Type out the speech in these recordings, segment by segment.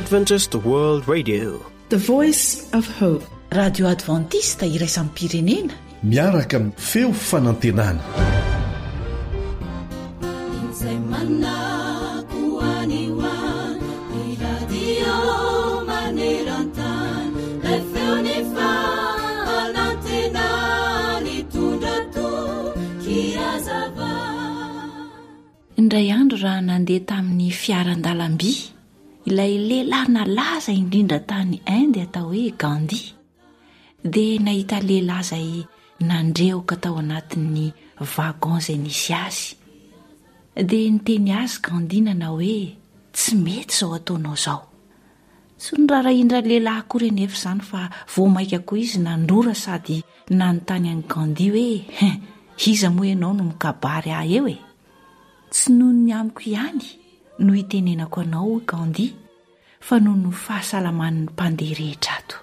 Adventist World Radio, the voice of hope. Radio Adventista iraisam-pirenena miaraka amin'ny feo fanantenana. Indray andro raha nandeha tamin'ny fiaran-dalamby ilay lehilahy nalaza indrindra tany Inde atao hoe Gandhi, dia nahita lehilahy izay nandreoka tao anatin'ny wagon izay nisy azy, dia niteny azy Gandhi nanao hoe tsy mety izao ataonao izao. Tsy niraraindra lehilahy akory nefa izany fa voamaika koa izy nandrora sady nanontany an'i Gandhi hoe iza moa ianao no mikabary ahy eo e? Tsy noho ny amiko ihany no hitenenako anao Gandhi, fa noho ny fahasalaman'ny mpandeha rehetra ato.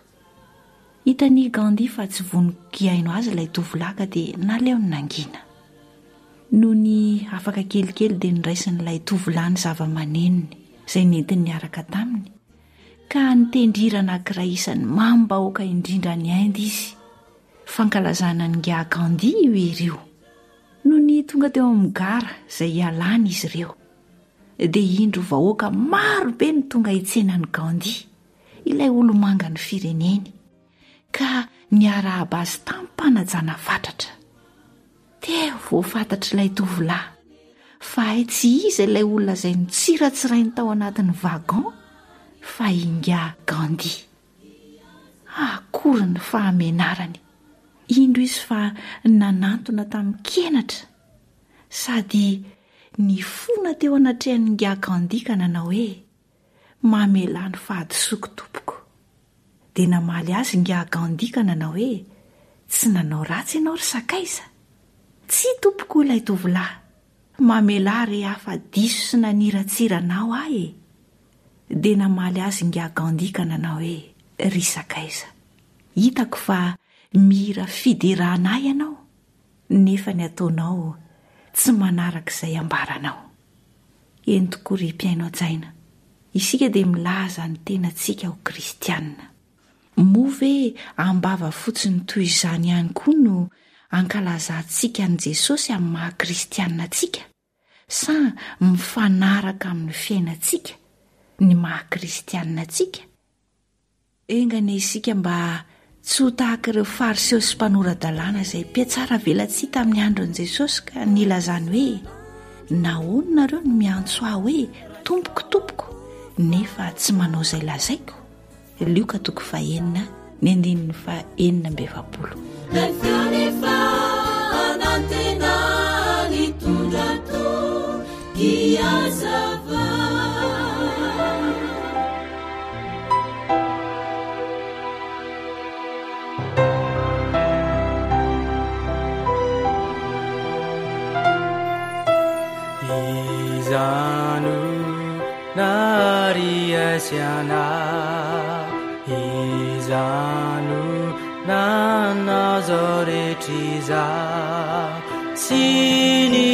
Hitany Gandhi fa tsy vonin-kiaino azy ilay tovolahy ka dia naleo ny nangina. Noho ny afaka kelikely dia niraisin'ilay tovolahy ny zava-maneniny izay nentiny niaraka taminy, ka nitendrira anankiray isan'ny mambahoaka indrindra ny Inde izy, fankalazana ny Nga Gandhi io ireo. Noho ny tonga teo amin'ny gara izay ialana izy ireo, dia indro vahoaka maro be ny tonga hitsenan'ny Gandhi, ilay olomanga ny fireneny, ka niarahaba azy tampanajana fatratra. Teo voafantatra ilay tovolahy fa tsy izy ilay olona izay nitsiratsirainy tao anatin'ny wagon, fa i Nga Gandhi. Akory ny fahamenarany! Indro izy fa nanantona tamin'ny kenatra, sady ny fona teo anatrehan'ny Nga Gandhi ka nanao hoe mamela ny fahadisoako tompoko. Dia namaly azy Nga Gandhi ka nanao hoe tsy nanao ratsy ianao ry sakaiza, tsy tompoko ilay tovolahy, mamela ry hafa diso sy naniratsiranao ahy e. Dia namaly azy Nga Gandhi ka nanao hoe ry sakaiza, hitako fa mira fiderana ianao, nefa ny ataonao tsy manaraka izay ambaranao. Eny tokoa ry mpiaino an-tsaina, isika dia milaza ny tenantsika ho kristianina. Moa ve ambava fotsiny toy izany ihany koa no ankalazantsika an' Jesosy amin'ny maha-kristianina antsika, sa mifanaraka amin'ny fiainantsika ny maha-kristianina antsika? Engane isika mba tsy ho tahaka ireo fariseo sy mpanora-dalàna izay mpiatsara velatsia tamin'ny andron'i Jesosy ka nilazany hoe nahoana nareo no miantso ahy hoe tompoko tompoko, nefa tsy manao izay lazaiko. Luka 9:4-20. Izanu nari asyana, izanu na nazoretriza, sini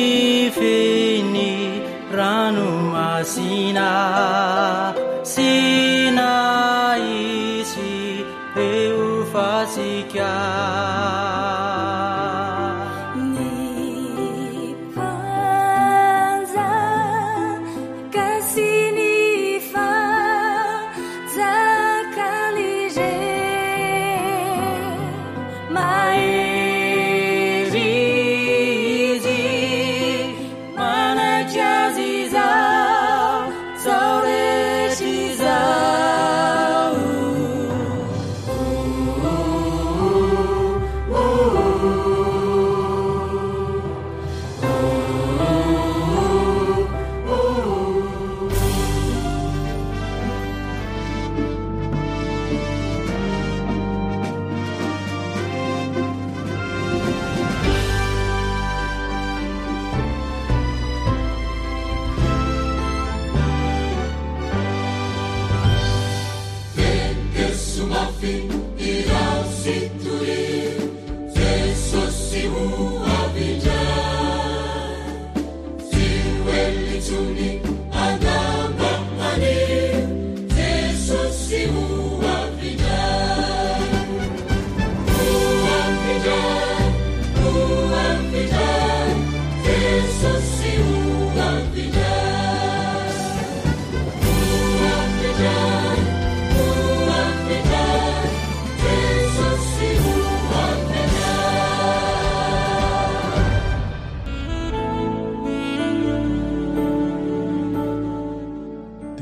fini ranu asina, sina isi eufasika. Mana jaziza, zaure chiza.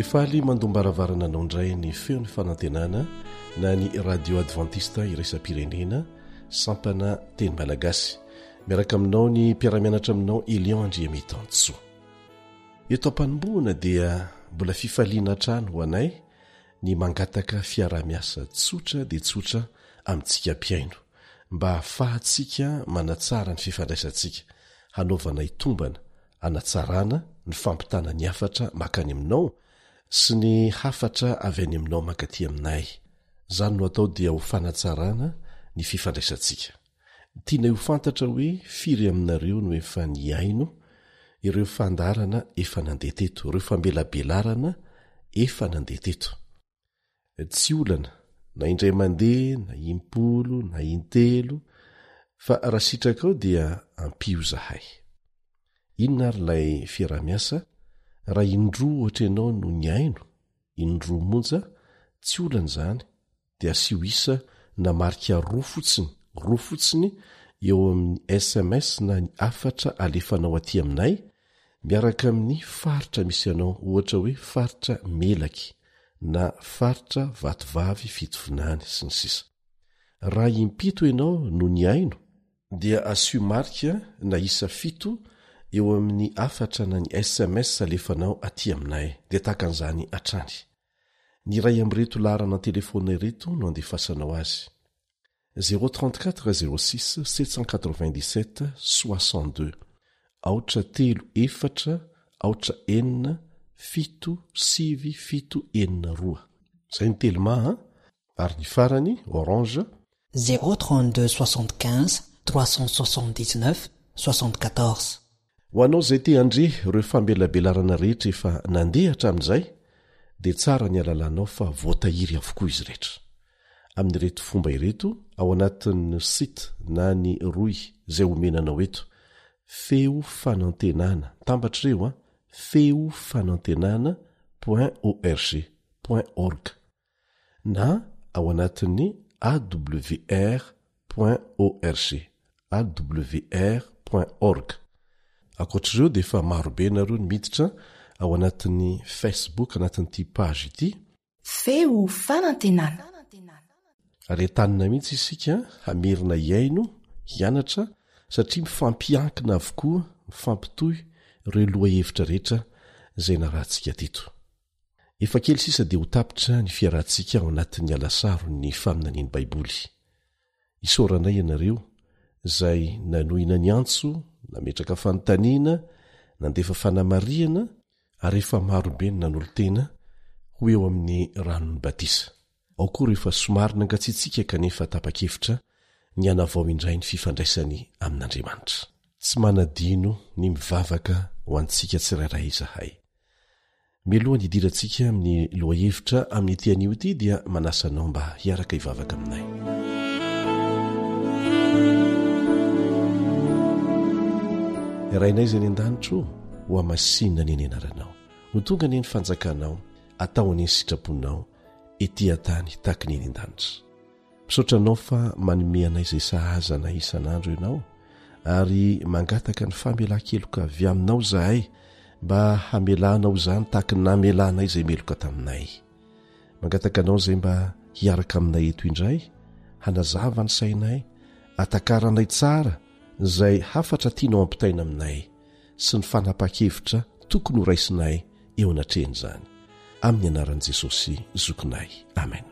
faly mandombaravarana anao indray ny feo ny fanantenana na ny radio adventista iraisam-pirenena sampana teny malagasy miaraka aminao ny mpiaramianatra aminao Elion Andriamitanso. Eto am-panombohana dia mbola fifaliana trano ho anay ny mangataka fiara-miasa tsotra dia tsotra amintsika mpiaino mba ahafahantsika manatsara ny fifandraisantsika, hanaovana itombana, hanatsarana ny fampitana ny hafatra makany aminao sy ny hafatra avy any aminao mankaty aminay. Zany no atao dia ho fanatsarana ny fifandraisantsika. Tiana ho fantatra hoe firy aminareo no efa niaino, ireo fandarana efa nandeha teto, ireo fambelabelarana efa nandeha teto. Tsy olana na indray mandeha na impolo na intelo, fa raha sitraka ao dia ampio zahay. Inona ary lay fiara-miasa? Raha indroa ohatra ianao no niaino, indroa monja, tsy olana zany, dia asio isa na marika roa fotsiny eo amin'ny SMS na ny afatra alefanao aty aminay, miaraka amin'ny faritra misy anao, ohatra hoe faritra Melaky na faritra Vatovavy Fitovinany sy ny sisa. Raha impito ianao no niaino, dia asio marika na isa 7 eo amin'ny afatra na ny SMS alefanao aty aminay, dia takan'izany atrany. Ny ray amreto larana telefona reto no andefasanao azy: 034 06 797 62 aotra 34 aotra 4 7 7 zay ny telma, ary ny farany Orange 032 75 379 74. Ho anao zay te andre ireo fambelabelarana rehetra efa nandeha hatramin'izay, dia tsara ny alalanao fa voatahiry avokoa izy rehetra. Amin'ireto fomba ireto ao anatin'ny site na ny roy izay omenanao eto: feo fanantenana, tambatr'ireo feo fanantenana.org na ao anatin'ny awr.org. Akoatr'ireo dia efa marobe nareo ny miditra ao anatin'ny Facebook, anatin'ity page ity feo fanantenana. Ary entanina mihitsy isika hamerina iaino, hianatra, satria mifampiankina avokoa, mifampitohy ireo loha-hevitra rehetra izay narahantsika teto. Efa kely sisa dia ho tapitra ny fiarahantsika ao anatin'ny alasaro ny faminaniany Baiboly. Isaoranay ianareo izay nanohina ny antso, nametraka fanontaniana, nandefa fanamariana, ary efa marobe ny nanolo-tena ho eo amin'ny ranon'ny batisa. Ao koa rehefa somary nangatsiatsika kanefa tapa-kevitra ny hanavao indray ny fifandraisany amin'Andriamanitra. Tsy manadino ny mivavaka ho antsika tsirairay izahay. Mialohan'ny hidirantsika amin'ny loha-hevitra amin'ny ity anio ity dia manasanao mba hiaraka hivavaka aminay. Irainay izay ny an-danitro ho hamasinina ny anaranao, ho tonga ny fanjakanao, atao any sitraponao ety an-tany tahaka ny an-danitra. Misaotra anao fa manome anay izay sahaza anay isan'andro ianao, ary mangataka ny famelan-keloka avy aminao zahay mba hamelanao izany tahaka ny namelanay izay meloka taminay. Mangataka anao izay mba hiaraka aminay eto indray, hanazava ny sainay, atakaranay tsara izay hafatra tianao ampitaina aminay, sy ny fanapa-kevitra tokony ho raisinay eo anatrehany izany. Amin'ny anaran'i Jesosy zokinay. Amen.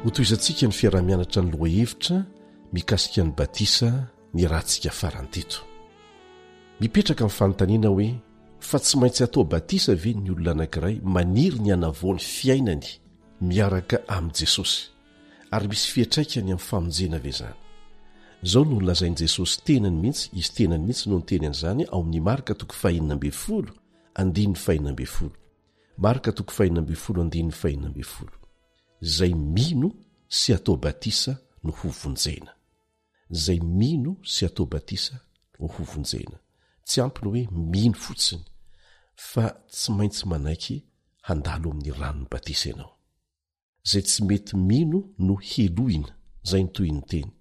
Ho toizantsika ny fiarah-mianatra ny loha-hevitra mikasika ny batisa ny rahantsika farany teto. Mipetraka amin'ny fanontaniana hoe fa tsy maintsy atao batisa ve ny olona anankiray maniry ny hanavoany fiainany miaraka amin'i Jesosy, ary misy fiatraikany amin'ny famonjena ve zany? Zao no lazain'i Jesosy tenany mihitsy, izy tenany mihitsy no niteny an'izany ao amin'ny Marka 5:12, Marka 5:12, zay mino sy atao batisa no ho vonjena. Zay mino sy atao batisa no ho vonjena. Tsy ampiny hoe mino fotsiny, fa tsy maintsy manaiky handalo amin'ny ranon'ny batisa ianao. Zay tsy mety mino no heloina, zay ny toy ny teny.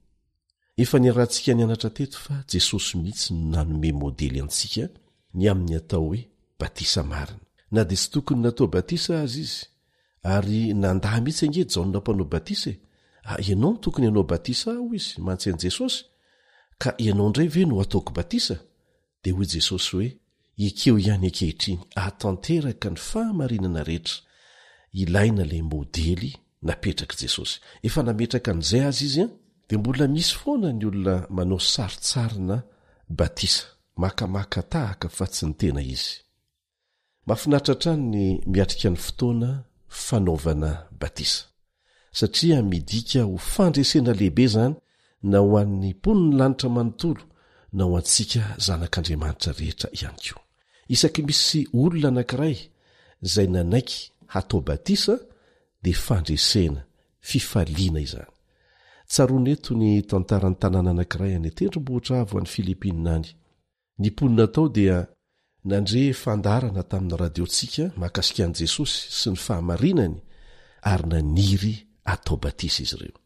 efa niarahantsika nianatra teto fa Jesosy mihitsy no nanome modely antsika ny amin'ny atao hoe batisa marina. Na dia tsy tokony natao batisa azy izy, ary nandahy mihitsy ange Jaona mpanao batisa ianao tokony ianao batisa aho izy mantsy an' Jesosy, ka ianao indray ve no ataoko batisa? Dia hoy Jesosy hoe, ekeo ihany ankehitriny atanteraka ny fahamarinana rehetra. Ilaina ilay modely napetraka Jesosy. Efa nametraka an'izay azy izy dia mbola misy foana ny olona manao saritsarina batisa, makamaka tahaka fa tsy ny tena izy. Mahafinaritra trano ny miatrika ny fotoana fanaovana batisa, satria midika ho fandresena lehibe zany, na ho an'ny mponiny lanitra manontolo, na ho antsika zanak'Andriamanitra rehetra ihany koa. Isaky misy olona anankiray izay nanaiky hatao batisa dia fandresena, fifaliana izany. Tsaroana eto ny tantaran'ny tanàna anankiray any tendrombohitra avo any Filipina any. Ny mponina tao dia nandre fandarana tamin'ny radiontsika mahakasika an'i Jesosy sy ny fahamarinany, ary naniry atao batisa izy ireo.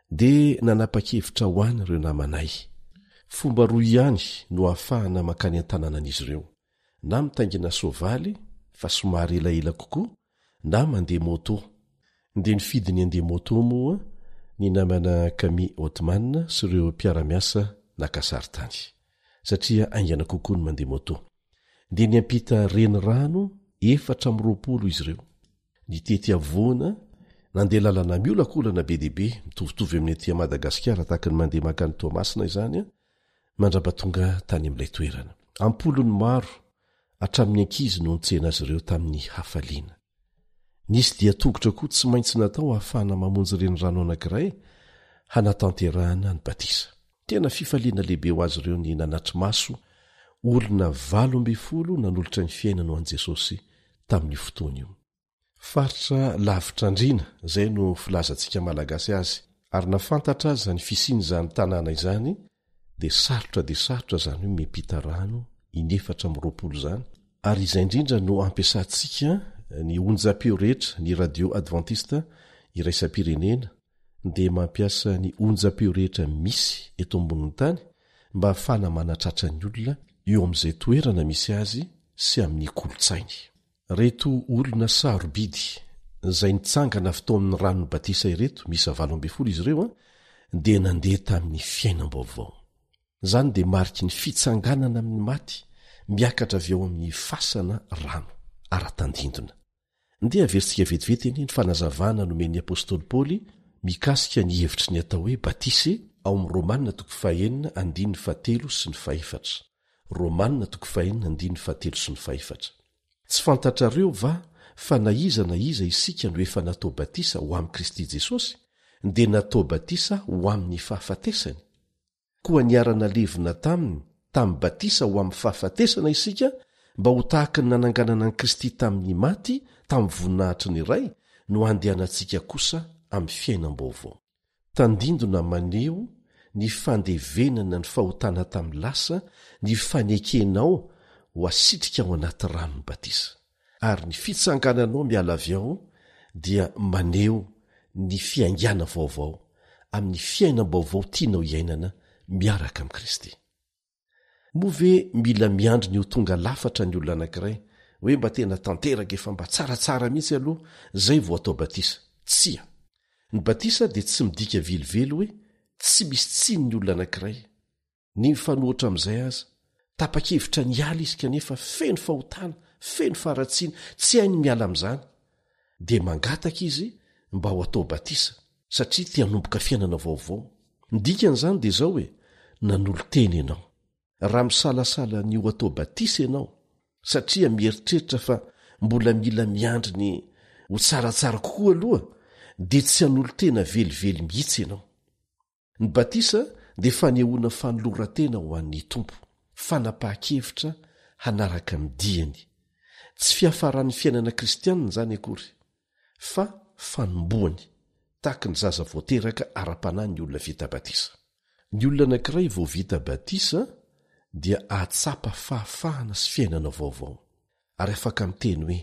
Dia nanapa-kevitra ho any ireo namanay. Fomba roa ihany no ahafahana makany an-tanànan'izy ireo, na mitaingina soavaly fa somary elaela kokoa, na mandeha moto. Dia nifidy ny andeha moto moa ny namana Camille Hotman sy ireo mpiara-miasa nakasary-tany, satria aingana kokoa ny mandeha moto. Dia niampita renirano 420 izy ireo. Nitety avoana, nandeha lalana miolakolana be deaibe, mitovitovy amin'ny aty Madagasikara tahaka ny mandeha makany Toamasina izany, mandrapatonga tany amin'ilay toerana. Ampolony maro hatramin'ny ankizy no nitsena azy ireo tamin'ny hafaliana. Nisy dia tongotra koa tsy maintsy natao ahafahana mamonjy renirano anankiray hanatanterahana ny batisa. Tena fifaliana lehibe ho azy ireo ny nanatry maso olona 12 nanolotra ny fiainana ho an'i Jesosy tamin'ny fotoana io. Faritra lavitra andrina izay no filazantsika malagasy azy, ary nafantatra azy zany fisiany izany tanàna izany, dia sarotra zany hoe miampita rano 420 zany. Ary izay indrindra no ampiasantsika ny onjam-peo rehetra, ny radio adventista iraisam-pirenena dia mampiasa ny onjam-peo rehetra misy eto ambonin'ny tany mba ahafahana manatratra ny olona eo amin'izay toerana misy azy sy amin'ny kolotsainy. Reto olona sarobidy izay nitsangana avy tao amin'ny ranony batisa ireto, misy 12 izy ireo, dia nandeha tamin'ny fiainam-baovao. Zany dia mariky ny fitsanganana amin'ny maty, miakatra avy eo amin'ny fasana rano ara-tandindona. Ndia aversika vetivety eny ny fanazavana nomen'ny apôstôly Paoly mikasika ny hevitry ny atao hoe batisa ao amin'ny Romanina 4:13 sy ny 4. Romanina 4:13 sy ny 4. Tsy fantatrareo va fa na iza isika no efa natao batisa ho amin'i Kristy Jesosy, dia natao batisa ho amin'ny fahafatesany. Koa niarana levina tamin'ny batisa ho amin'ny fahafatesana isika, mba ho tahaka ny nananganana an'i Kristy tamin'ny maty tamin'ny voninahitry ny iray, no andehanantsika kosa amin'ny fiainam-baovao. Tandindona maneho ny fandevenana ny fahotana tamin'ny lasa, ny fanekenao ho asitrika ao anaty ranony batisa. Ary ny fitsangananao miala avy ao dia maneho ny fiaingana vaovao amin'ny fiainam-baovao tianao iainana miaraka amin'i Kristy. Moa ve mila miandry ny ho tonga lafatra ny olona anankiray hoe mba tena tanteraka efa mba tsaratsara mihitsy aloha zay vao atao batisa? Tsia. Ny batisa dia tsy midika vilively hoe tsy misy tsiny ny olona anankiray. Ny mifanohitra amin'izay aza, tapa-kevitra ny ala izy kanefa feno fahotana, feno faratsiana, tsy hainy miala amin'izany. Dia mangataka izy mba ho atao batisa, satria tia hanomboka fiainana vaovao. Ny dikan'izany dia izao hoe nanolo-teny ianao. Raha misalasala ny ho atao batisa ianao, satria mieritreritra fa mbola mila miandry ny ho tsaratsara kokoa aloha, dia tsy hanolo-tena velively mihitsy ianao. Ny batisa dia fanehoana fanoloran-tena ho an'ny tompo, fanapahan-kevitra hanaraka midiany. Tsy fiafaran'ny fiainana kristianina zany akory, fa fanomboany, tahaka ny zaza voateraka ara-panahy ny olona vita batisa. Ny olona anankiray vao vita batisa dia ahatsapa fahafahana sy fiainana vaovao, ary afaka miteny hoe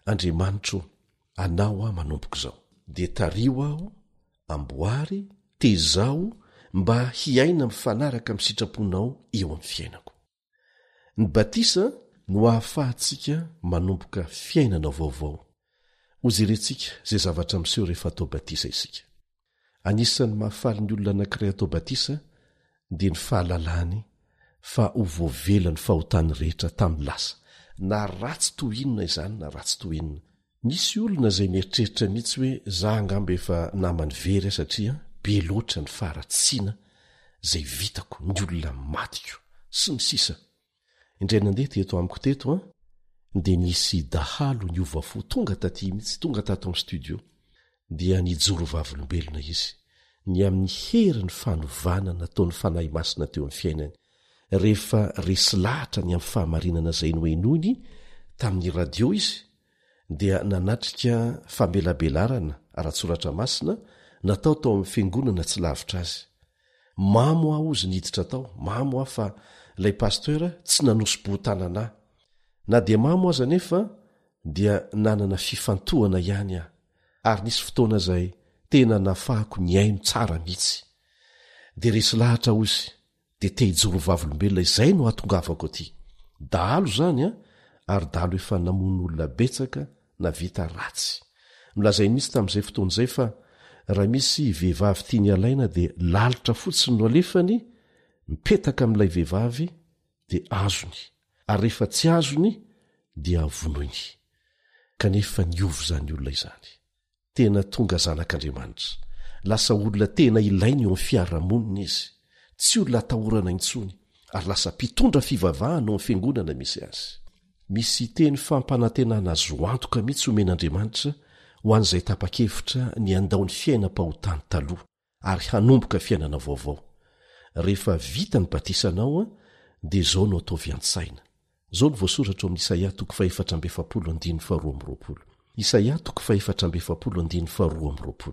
Andriamanitro, anao aho manomboko izao, dia tario aho, amboary, tezao, mba hiaina mifanaraka amin'ny sitraponao eo amin'ny fiainako. Ny batisa no ahafahantsika manomboka fiainana vaovao. Ojerentsika zay zavatra miseho rehefa atao batisa isika. Anisan'ny mahafaly ny olona anankiray atao batisa dia ny fahalalany fa ho voavelany fahotany rehetra tamin'ny lasa, na ratsy tohinona izany na ratsy tohinona. Misy olona izay mieritreritra mihitsy hoe za angamba efa namany very satria be loatra ny faharatsiana zay vitako, ny olona matiko sy ny sisa. Indray nandeha teto amiko teto dia nisy dahalo ny ovafo tonga taty mihitsy, tonga tato amin'ny studio, dia nijoro vavolombelona izy ny amin'ny herin'ny fanovana nataon'ny fanahy masina teo amin'ny fiainany rehefa resy lahatra ny amin'ny fahamarinana izay noenoiny tamin'ny radio izy, dia nanatrika famelabelarana ara-tsoratra masina natao tao amin'ny fiangonana tsy lavitra azy. Mamo aho ozy niditra tao, mamo aho fa ilay pasteura tsy nanosy-botanana na dia mamo aza nefa dia nanana fifantohana ihany aho, ary nisy fotoana izay tena nafahako ny aino tsara mihitsy. Dia resy lahatra ozy dia te hijoro vavolombelona izay no atongavako aty. Dahalo zany ary dahalo efa namono olona betsaka na vita ratsy. Milazay mihitsy tamin'izay fotoana izay fa raha misy vehivavy tiany alaina dia lalitra fotsiny no alefany, mipetaka amin'ilay vehivavy dia azony, ary rehefa tsy azony dia vonoiny. Kanefa niovy zany olona izany, tena tonga zanak'Andriamanitra, lasa olona tena ilainy eo amin'ny fiarahamonina izy, tsy olona atahorana intsony, ary lasa mpitondra fivavahana eo amin'ny fiangonana misy azy. Misy teny fampanantenana azo antoka mihitsy omen'Andriamanitra ho an'izay tapa-kevitra ny andao ny fiainam-pahotany taloha ary hanomboka fiainana vaovao. Rehefa vita ny batisanao dia izao no ataovy an-tsaina. Izao no voasoratra amin'ny Isaia 4:7-2. Isaia 4:7-2.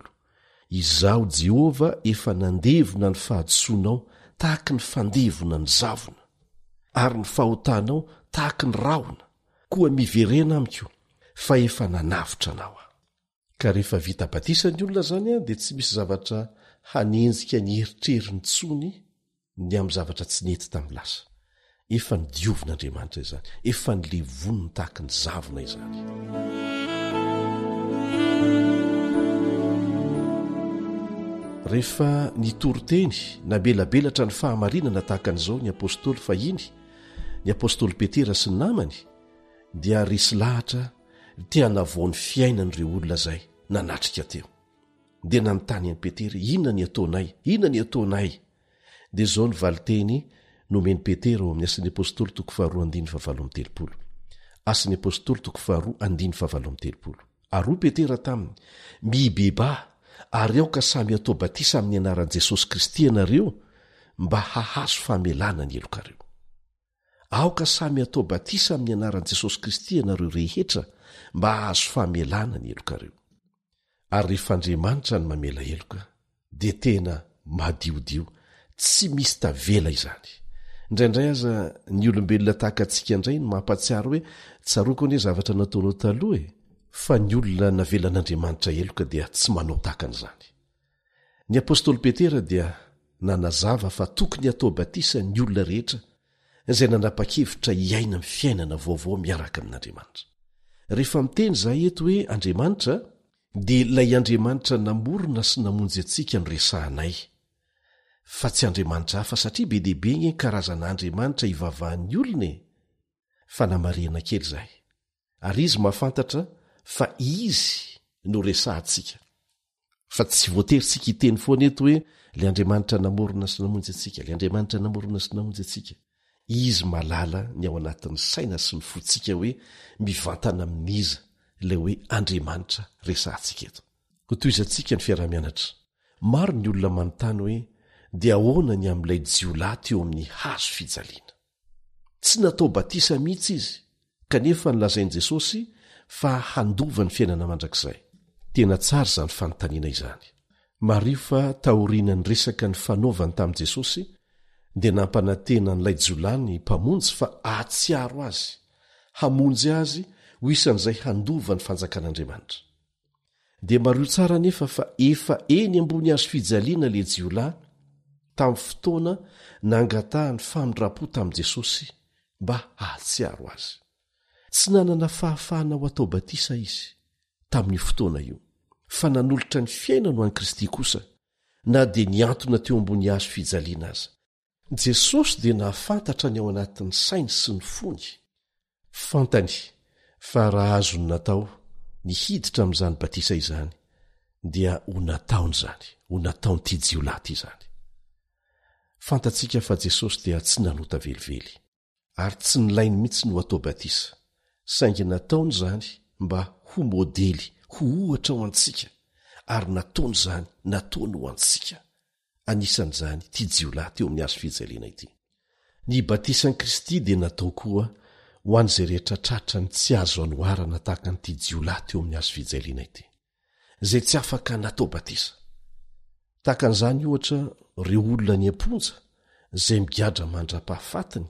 Izaho Jehova efa nandevona ny fahadisoanao tahaka ny fandevona ny zavona, ary ny fahotanao tahaka ny rahona, koa miverena amiko fa efa nanavitra anao. Ka rehefa vita batisa ny olona zany dia tsy misy zavatra hanenjika ny eritreriny tsony ny amin'ny zavatra tsy nety tamin'ny lasa. Efa nidiovin'Andriamanitra izany, efa nilevoniny tahaka ny zavona izany. Rehefa nitoroteny nabelabelatra ny fahamarinana tahaka an'izao ny apôstôly fahiny, ny apôstôly Petera sy ny namany, dia resy lahatra tia navoany fiainan'ireo olona zay nanatrika teo. Dia nanontany an'i Petera, inona ny ataonay? Inona ny ataonay? Dia izao ny valiteny nomeny Petera ao amin'ny Asan'ny Apôstôly 2:2-7. Asan'ny Apôstôly 2:2-7. Ary Petera taminy, mibeba ary aoka samy atao batisa amin'ny anaran'i Jesosy Kristy ianareo mba hahazo famelana ny elokareo. Aoka samy atao batisa amin'ny anaran'i Jesosy Kristy ianareo rehetra mba hahazo famelana ny elokareo. Ary rehefa Andriamanitra ny mamela eloka dia tena madiodio, tsy misy tavela izany. Indraindray aza ny olombelona tahaka antsika indray no mampatsiaro hoe tsaroako anie zavatra nataonao taloha fa ny olona navelan'Andriamanitra eloka dia tsy manao tahaka an'izany. Ny apôstôly Petera dia nanazava fa tokony atao batisa ny olona rehetra izay nanapa-kevitra hiaina amin'ny fiainana vaovao miaraka amin'Andriamanitra. Rehefa miteny izahay eto hoe Andriamanitra, dia ilay Andriamanitra namorona sy namonjy antsika no resahanay, fa tsy Andriamanitra hafa, satria be dehibe ny karazana Andriamanitra ivavahan'ny olona fa namarihana kely izahay. Ary izy mahafantatra fa izy no resahantsika, fa tsy voatery tsika hiteny foana eto hoe ilay Andriamanitra namorona sy namonjy antsika, ilay Andriamanitra namorona sy namonjy antsika. Izy malala ny ao anatin'ny saina sy ny fotsika hoe mivantana amin'iza ilay hoe Andriamanitra resahantsika eto. Ho toizantsika ny fiarah-mianatra, maro ny olona manontany hoe dia ahoana ny amin'ilay jiolahy teo amin'ny hazo fijaliana? Tsy natao batisa mihitsy izy, kanefa nilazain'i Jesosy fa handova ny fiainana mandrakizay. Tena tsara izany fanontaniana izany. Mario fa taorianany resaka ny fanaovany tamin'i Jesosy dia nampanantena n'ilay jiolahy ny mpamonjy fa ahatsiaro azy, hamonjy azy ho isan'izay handova ny fanjakan'Andriamanitra. Dia mario tsara nefa fa efa eny ambony hazo fijaliana ilay jiolahy tamin'ny fotoana nangatahany famindra-po tamin'i Jesosy mba hahatsiaro azy. Tsy nanana fahafahana ho atao batisa izy tamin'ny fotoana io, fa nanolotra ny fiainany ho an'i Kristy kosa, na dia niantona teo ambony hazo fijaliana aza. Jesosy dia nahafantatra ny ao anatin'ny sainy sy ny fony. Fantany fa raha azony natao ny hiditra amin'izany batisa izany, dia ho nataony izany, ho nataony ity jiolaty izany. Fantatsika fa Jesosy dia tsy nanota velively, ary tsy nilainy mihitsy ny ho atao batisa, saingy nataony izany mba ho modely, ho ohatra ho antsika, ary nataony izany nataony ho antsika. Anisan'izany ity jiolaty eo amin'ny hazo fijaliana ity. Ny batisan'i Kristy dia natao koa ho an'izay rehetra tratra ny tsy azo anoharana tahaka n'ity jiolaty eo amin'ny hazo fijaliana ity, izay tsy afaka natao batisa. Tahaka an'izany ohatra ireo olona ny amponja izay migadra mandra-pahafatiny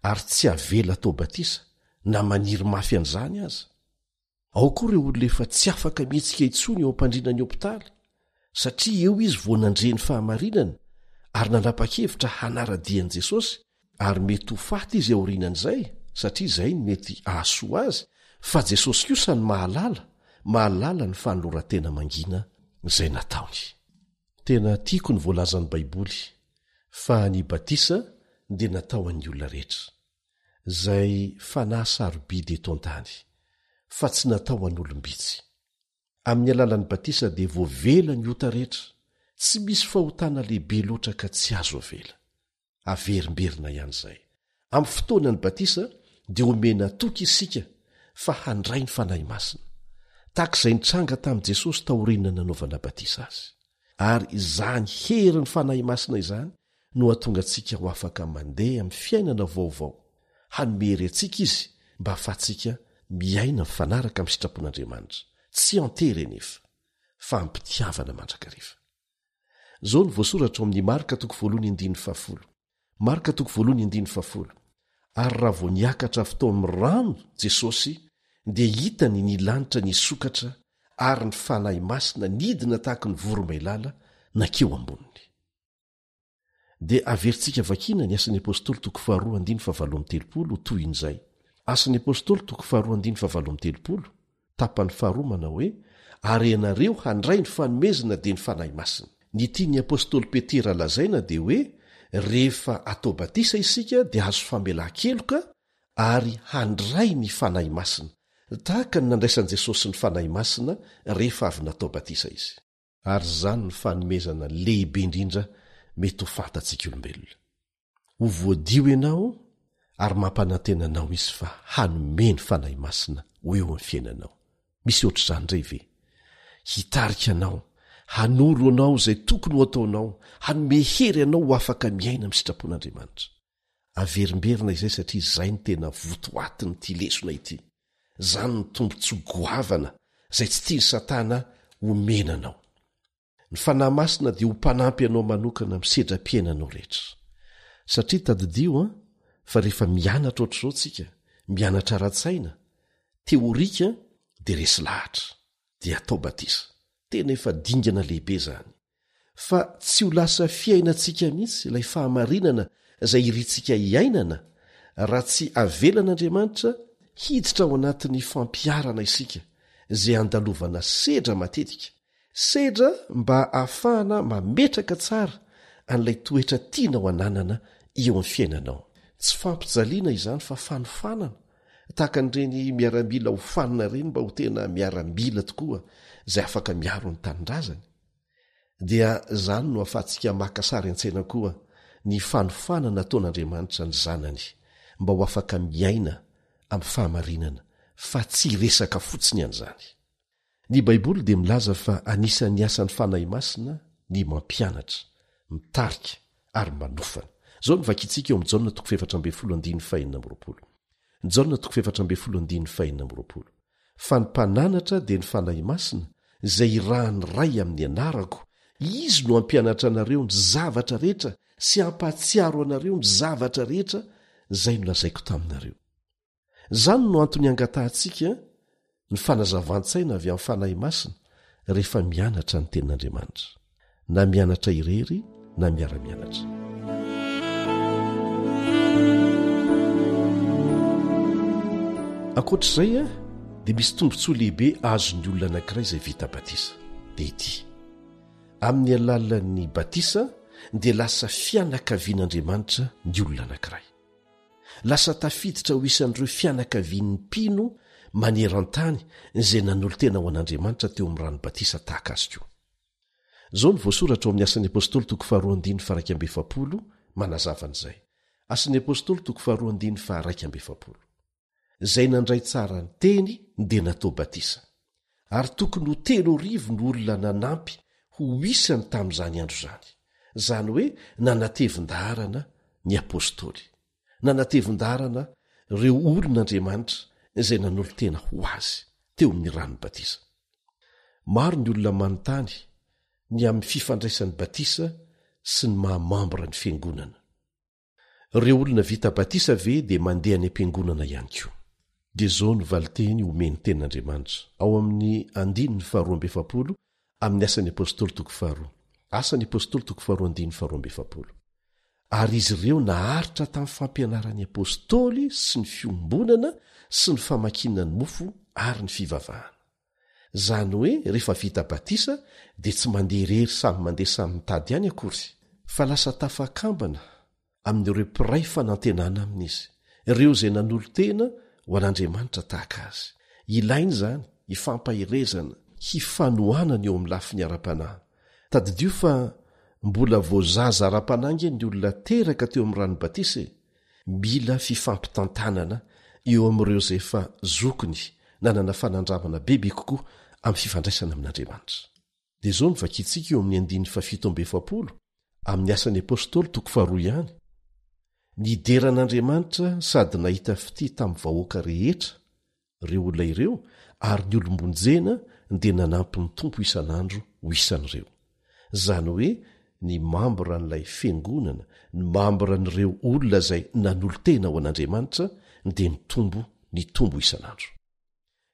ary tsy avela atao batisa na maniry mafy an'izany aza. Ao koa ireo olona efa tsy afaka mihetsika intsony eo ampandrinany hopitaly, satria eo izy vao nandreny fahamarinana ary nanapa-kevitra hanaradian'i Jesosy, ary mety ho faty izy aorianan'izay, satria izay ny mety ahasoa azy, fa Jesosy kosa ny mahalala ny fanolorantena mangina izay nataony. Tena tiako ny voalazan'ny Baiboly fa ny batisa dia natao an'ny olona rehetra, izay fanahy sarobidy eto an-tany, fa tsy natao an'olombitsy. Amin'ny alalan'ny batisa dia voavela ny ota rehetra, tsy misy fahotana lehibe loatra ka tsy azo avela. Averimberina ihany izay. Amin'ny fotoanany batisa dia omena toky isika fa handray ny fanahy masina, tahak'izay nitranga tamin'i Jesosy taoriana nanaovana batisa azy. Ary izany heriny fanahy masina izany no hahatonga antsika ho afaka mandeha amin'ny fiainana vaovao, hanomery antsika izy mba ahafahantsika miaina mifanaraka amin'ny sitrapon'Andriamanitra, tsy antery nefa fa ampitiavana mandrakariva. Izao ny voasoratra amin'ny Marka 1:10. Marka 1:10. Ary raha vao niakatra avy tao amin'ny rano Jesosy, dia hitany ny lanitra nisokatra ary ny fanahy masina nidina tahaka ny voromailala nakeo amboniny. Dia averintsika vakina ny Asan'ny Apôstôly 2:7 toy izay. Asan'ny Apôstôly 2:7 tapany faharoa manao hoe, ary ianareo handray ny fanomezana dia ny fanahy masina. Ny tian'ny Apôstôly Petera lazaina dia hoe, rehefa atao batisa isika dia azo famelan-keloka ary handray ny fanahy masina, tahaka ny nandraisan'i Jesosy ny fanahy masina rehefa avy natao batisa izy. Ary izany ny fanomezana lehibe indrindra mety ho fantatsika olombelona. Ho voadio ianao ary mampanantena anao izy fa hanome ny fanahy masina ho eo amin'ny fiainanao. Misy ohatr'izany indray ve? Hitarika anao, hanoro anao izay tokony ho ataonao, hanome hery anao ho afaka miaina amin'ny sitrapon'Andriamanitra. Averimberina izay satria izay ny tena votoatiny ity lesona ity. Izany ny tombontsoa-goavana izay tsy tiany Satana homena anao. Ny fanahy masina dia ho mpanampy anao manokana amin'ny sedram-piainanao rehetra. Satria tadidio fa rehefa mianatra ohatr'izao tsika, mianatra ara-tsaina, teorika dia resy lahatra, dia atao batisa. Tena efa dingana lehibe izany. Fa tsy ho lasa fiainantsika mihitsy ilay fahamarinana izay irintsika hiainana raha tsy avelan'Andriamanitra hiditra ao anatin'ny fampiarana isika izay andalovana sedra matetika, sedra mba ahafahana mametraka tsara an'ilay toetra tiana ho ananana eo amin'ny fiainanao. Tsy fampijaliana izany fa fanofanana, tahaka an'ireny miaramila ho fanina ireny mba ho tena miarambila tokoa izay afaka miaro ny tanindrazany. Dia izany no ahafahantsika maka sary an-tsaina koa ny fanofanana nataon'Andriamanitra ny zanany mba ho afaka miaina amin'ny fahamarinana, fa tsy resaka fotsiny an'izany. Ny Baiboly dia milaza fa anisan'ny asan'ny fanahy masina ny mampianatra, mitarika ary manofana. Izao nivakitsika eo amin'ny Jaona 2:7. Fa ny mpananatra dia ny fanahy masina izay irahany ray amin'ny anarako, izy no hampianatra anareo ny zavatra rehetra sy hampahatsiaro anareo ny zavatra rehetra izay nolazaiko taminareo. Izany no antony angatahantsika ny fanazavan-tsaina avy amin'ny fanahy masina rehefa mianatra ny tenin'Andriamanitra, na mianatra irery na miara-mianatra. Ankoatr'izay a dia misy tombontsoa lehibe azon'ny olona anankiray izay vita batisa dia ity: amin'ny alalan'ny batisa dia lasa fianakavian'Andriamanitra ny olona anankiray, lasa tafiditra ho isan'ireo fianakavian'ny mpino maneran-tany izay nanolo tena ho an'Andriamanitra teo amin'ny rano batisa tahaka azy koa. Izao ny voasoratra ao amin'ny Asan'ny Apôstôly 2:2 manazava an'izay. Asan'ny Apôstôly 2:2 izay nandray tsara ny teny dia natao batisa, ary tokony ho 3,000 ny olona nanampy ho isany tamin'izany andro izany. Izany hoe nanatevin-daharana ny apôstôly, nanatevin-daharana ireo olon'Andriamanitra izay nanolo tena ho azy teo amin'ny rano batisa. Maro ny olona manontany ny amin'ny fifandraisan'ny batisa sy ny mahamambra ny fiangonana. Ireo olona vita batisa ve dia mandeha ny ampiangonana ihany koa? Dia izao ny valiteny omeny tenin'Andriamanitra ao amin'ny 2:2 amin'ny Asan'ny Apôstôly 2:2. Asan'ny Apôstôly 2:2. Ary izy ireo naharitra tamin'ny fampianaran'ny apôstôly sy ny fiombonana sy ny famakinana ny mofo ary ny fivavahana. Izany hoe rehefa vita batisa dia tsy mandeha irery samy mandeha samy mitady ihany akory, fa lasa tafakambana amin'ireo mpiray fanantenana amin'izy, ireo izay nanolo tena ho an'Andriamanitra tahaka azy. Ilainy izany hifampahirezana, hifanohanana eo amin'ny lafiny ara-panahy. Tadidio fa mbola voazaza ara-panangy ny olona teraka teo amin'ny rano batisa, mila fifampitantanana eo amin'ireo izay efa zokony nanana fanandramana bebe kokoa amin'ny fifandraisana amin'Andriamanitra. Dia izao ny vakiantsika eo amin'ny 7:7 amin'ny Asan'ny Apôstôly 2 ihany: nideran'Andriamanitra sady nahita fity tamin'ny vahoaka rehetra ireo olona ireo, ary ny olombonjena dia nanampy ny tompo isan'andro ho isan'ireo. Izany hoe ny mambra n'ilay fiangonana, ny mambra n'ireo olona izay nanolo tena ho an'Andriamanitra dia ny tombo isan'andro.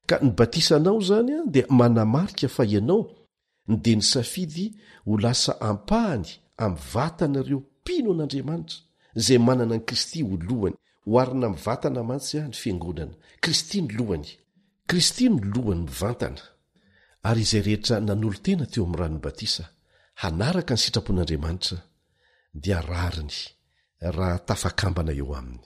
Ka ny batisanao izany dia manamarika fa ianao dia ny safidy ho lasa ampahany amin'ny vatanareo mpino an'Andriamanitra izay manana ny Kristy ho lohany, ho arina amin'ny vatana mantsy ny fiangonana. Kristy ny lohany, Kristy ny lohany mivantana. Ary izay rehetra nanolo tena teo amin'ny rano batisa hanaraka ny sitrapon'Andriamanitra dia rariny raha tafakambana eo aminy.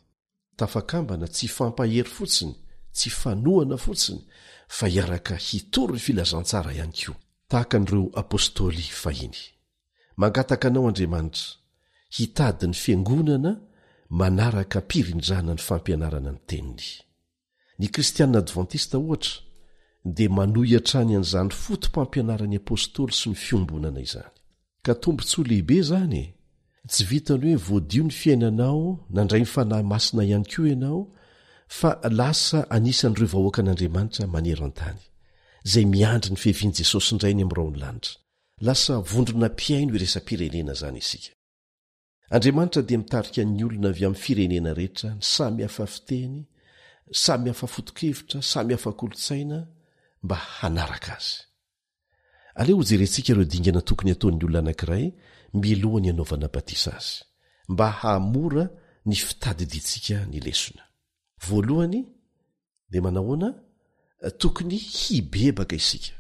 Tafakambana tsy fampahery fotsiny, tsy fanohana fotsiny, fa hiaraka hitory ny filazantsara ihany koa, tahaka n'ireo apôstôly fahiny. Mangataka anao Andriamanitra hitady ny fiangonana manaraka mpirindrana ny fampianarana ny teniny. Ny kristianina advantista ohatra dia manohy hatrany an'izany fotom-pampianaran'ny apôstôly sy ny fiombonana izany. Ka tombontsoa lehibe izany, tsy vitany hoe voadio ny fiainanao, nandray ny fanahy masina ihany koa ianao, fa lasa anisan'ireo vahoaka an'Andriamanitra maneran-tany izay miandry ny fihevian'i Jesosy indray ny amin'ny raony lanitra. Lasa vondrona mpiaino iresa-pirenena izany isika. Andriamanitra dia mitarika ny olona avy amin'ny firenena rehetra, ny samy hafa fiteny, samy hafa foto-kevitra, samy hafa kolotsaina, mba hanaraka azy. Aleo jerentsika ireo dingana tokony ataon'ny olona anankiray milohan'ny anaovana batisa azy, mba hahamora ny fitadidintsika ny lesona. Voalohany dia manahoana? Tokony hibebaka isika,